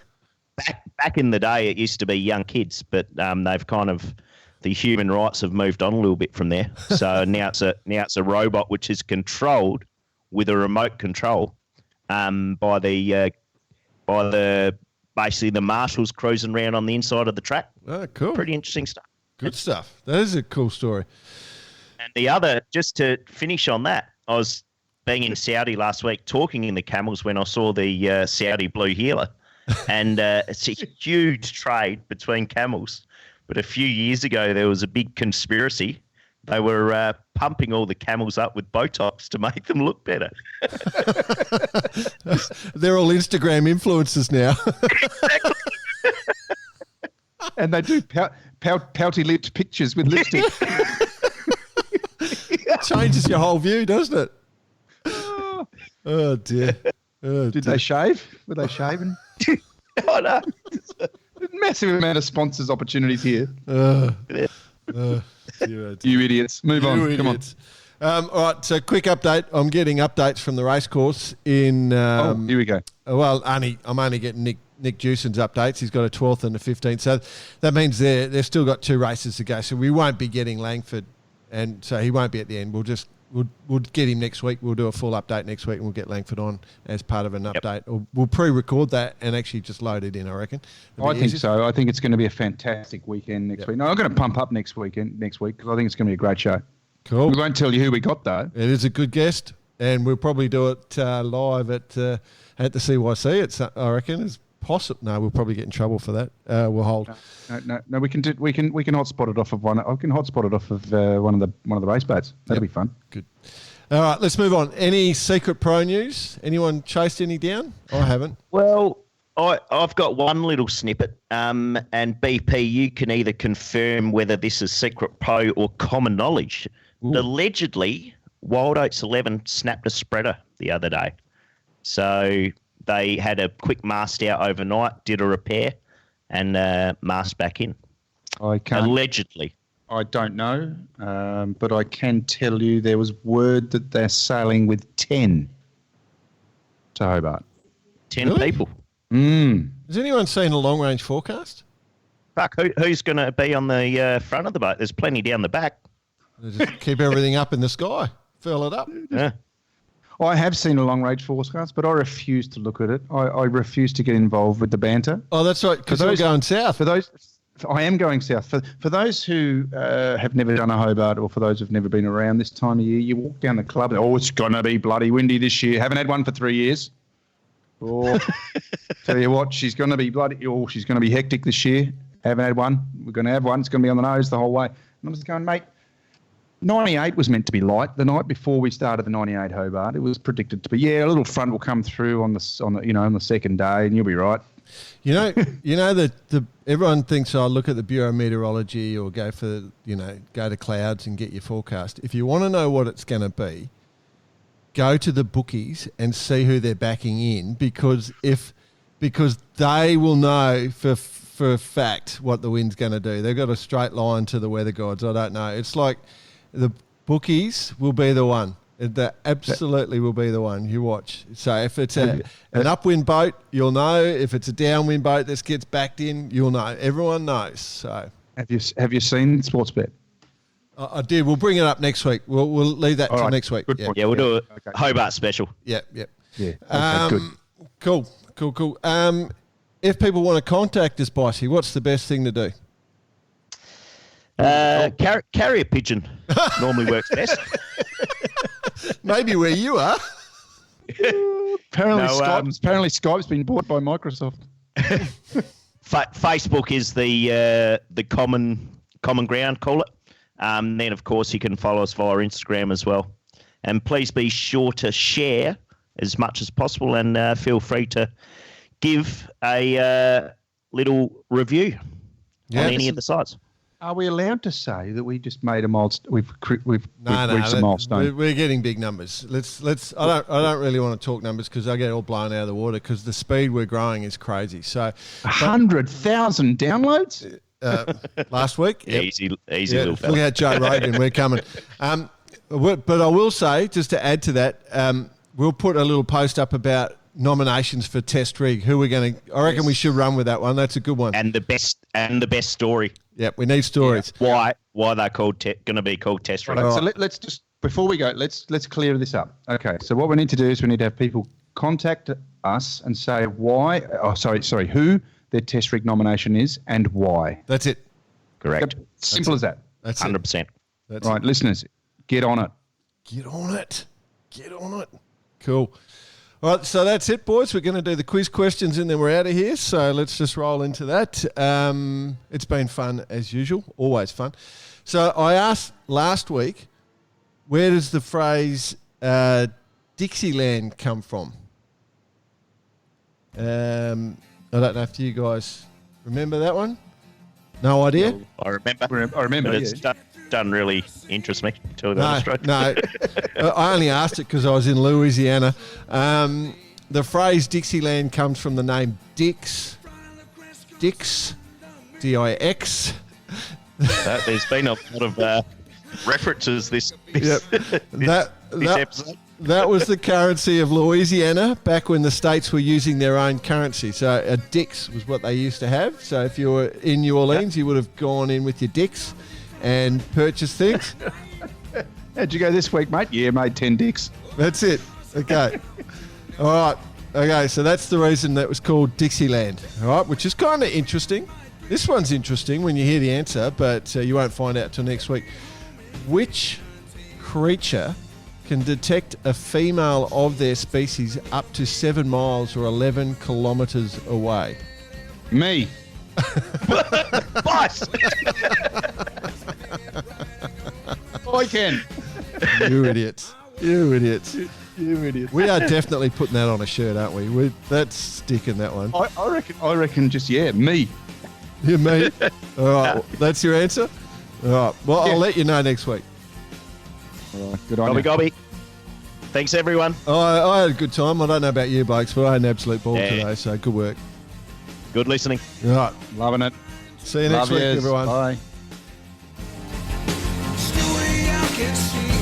Back in the day, it used to be young kids, but they've kind of the human rights have moved on a little bit from there. So now it's a robot which is controlled with a remote control by the basically the marshals cruising around on the inside of the track. Oh, cool! Pretty interesting stuff. Good stuff. That is a cool story. And the other, just to finish on that, I was being in Saudi last week talking in the camels when I saw the Saudi Blue Healer. And it's a huge trade between camels. But a few years ago, there was a big conspiracy. They were pumping all the camels up with Botox to make them look better. They're all Instagram influencers now. Exactly. And they do pouty-lipped pictures with lipstick. Changes your whole view, doesn't it? Oh, dear. Did they shave? Were they shaven? Oh, no. Massive amount of sponsors opportunities here. You idiots. Move on. Come on. All right, so quick update. I'm getting updates from the race course in... here we go. Well, I'm only getting Nick Jewson's updates. He's got a 12th and a 15th. So that means they've still got 2 races to go. So we won't be getting Langford, and so he won't be at the end. We'll get him next week. We'll do a full update next week, and we'll get Langford on as part of an update. Or we'll pre-record that and actually just load it in, I reckon. I think so. I think it's going to be a fantastic weekend next week. No, I'm going to pump up next week because I think it's going to be a great show. Cool. We won't tell you who we got, though. It is a good guest, and we'll probably do it live at the CYC. I reckon it's possible. No, we'll probably get in trouble for that. We'll hold. No. We can hotspot it off of one. I can hotspot it off of one of the race boats. That'll be fun. Good. All right, let's move on. Any secret pro news? Anyone chased any down? I haven't. Well, I've got one little snippet, and BP, you can either confirm whether this is secret pro or common knowledge. Ooh. Allegedly, Wild Oats 11 snapped a spreader the other day. So they had a quick mast out overnight, did a repair, and mast back in. Allegedly. I don't know, but I can tell you there was word that they're sailing with 10 to Hobart. 10 people. Has anyone seen a long-range forecast? Fuck, who's going to be on the front of the boat? There's plenty down the back. Just keep everything up in the sky. Fill it up. Yeah. I have seen a long-range forecast, but I refuse to look at it. I refuse to get involved with the banter. Oh, that's right, because you're going south. I am going south. For those who have never done a Hobart, or for those who've never been around this time of year, you walk down the club and, it's going to be bloody windy this year. Haven't had one for 3 years. Oh, tell you what, she's going to be she's going to be hectic this year. Haven't had one. We're going to have one. It's going to be on the nose the whole way. And I'm just going, mate, 98 was meant to be light. The night before we started the 98 Hobart, it was predicted to be, a little front will come through on the second day, and you'll be right. You know that everyone thinks, look at the Bureau of Meteorology or go to clouds and get your forecast. If you want to know what it's going to be, go to the bookies and see who they're backing in, because they will know for a fact what the wind's going to do. They've got a straight line to the weather gods. I don't know. It's like the bookies will be the one. They absolutely will be the one you watch. So if it's an upwind boat, you'll know. If it's a downwind boat that gets backed in, you'll know. Everyone knows. So have you seen Sportsbet? I did. We'll bring it up next week. We'll leave that till next week. Good point. Yeah, we'll do a Hobart special. Yep. Yeah. Okay, good. Cool. If people want to contact us, Bicey, what's the best thing to do? Carrier pigeon normally works best. Maybe where you are. Apparently, No, Skype's been bought by Microsoft. Facebook is the common ground, call it. Then, of course, you can follow us via Instagram as well. And please be sure to share as much as possible, and feel free to give a little review on any of the sites. Are we allowed to say that we just made a milestone? We've reached a milestone. We're getting big numbers. Let's. I don't really want to talk numbers because I get all blown out of the water because the speed we're growing is crazy. So 100,000 downloads last week. Yep. Easy little fella. Look at Joe Rogan. We're coming. But I will say, just to add to that, we'll put a little post up about nominations for Test Rig. Who we're going to? I reckon we should run with that one. That's a good one. And the best story. Yep, we need stories. Yeah. Why they're going to be called Test Rig. Right, so let's just, before we go, let's clear this up. Okay, so what we need to do is we need to have people contact us and say why. Who their Test Rig nomination is and why. That's it. Correct. Simple as that. That's 100%. That's right, listeners, get on it. Get on it. Cool. All right, so that's it, boys. We're going to do the quiz questions and then we're out of here. So let's just roll into that. It's been fun as usual, always fun. So I asked last week, where does the phrase Dixieland come from? I don't know if you guys remember that one. No idea? Well, I remember. But it's doesn't really interest me. To tell you the honest truth. No. I only asked it because I was in Louisiana. The phrase Dixieland comes from the name Dix, Dix, D-I-X. There's been a lot of references this episode. That was the currency of Louisiana back when the states were using their own currency. So a Dix was what they used to have. So if you were in New Orleans, you would have gone in with your Dix and purchased things. How'd you go this week, mate? Yeah, made 10 dicks. That's it. Okay. All right. Okay, so that's the reason that was called Dixieland. All right, which is kind of interesting. This one's interesting when you hear the answer, but you won't find out till next week. Which creature can detect a female of their species up to 7 miles or 11 kilometres away? Me. Boss! I can. You idiots. You idiots. You idiot. We are definitely putting that on a shirt, aren't we? That's sticking, that one. I reckon just, me. You me? All right, that's your answer? All right, well, I'll let you know next week. All right, good on you. Gobby. Thanks, everyone. I had a good time. I don't know about you, blokes, but I had an absolute ball today, so good work. Good listening. All right. Loving it. See you next week, everyone. Bye. Stewie, I can see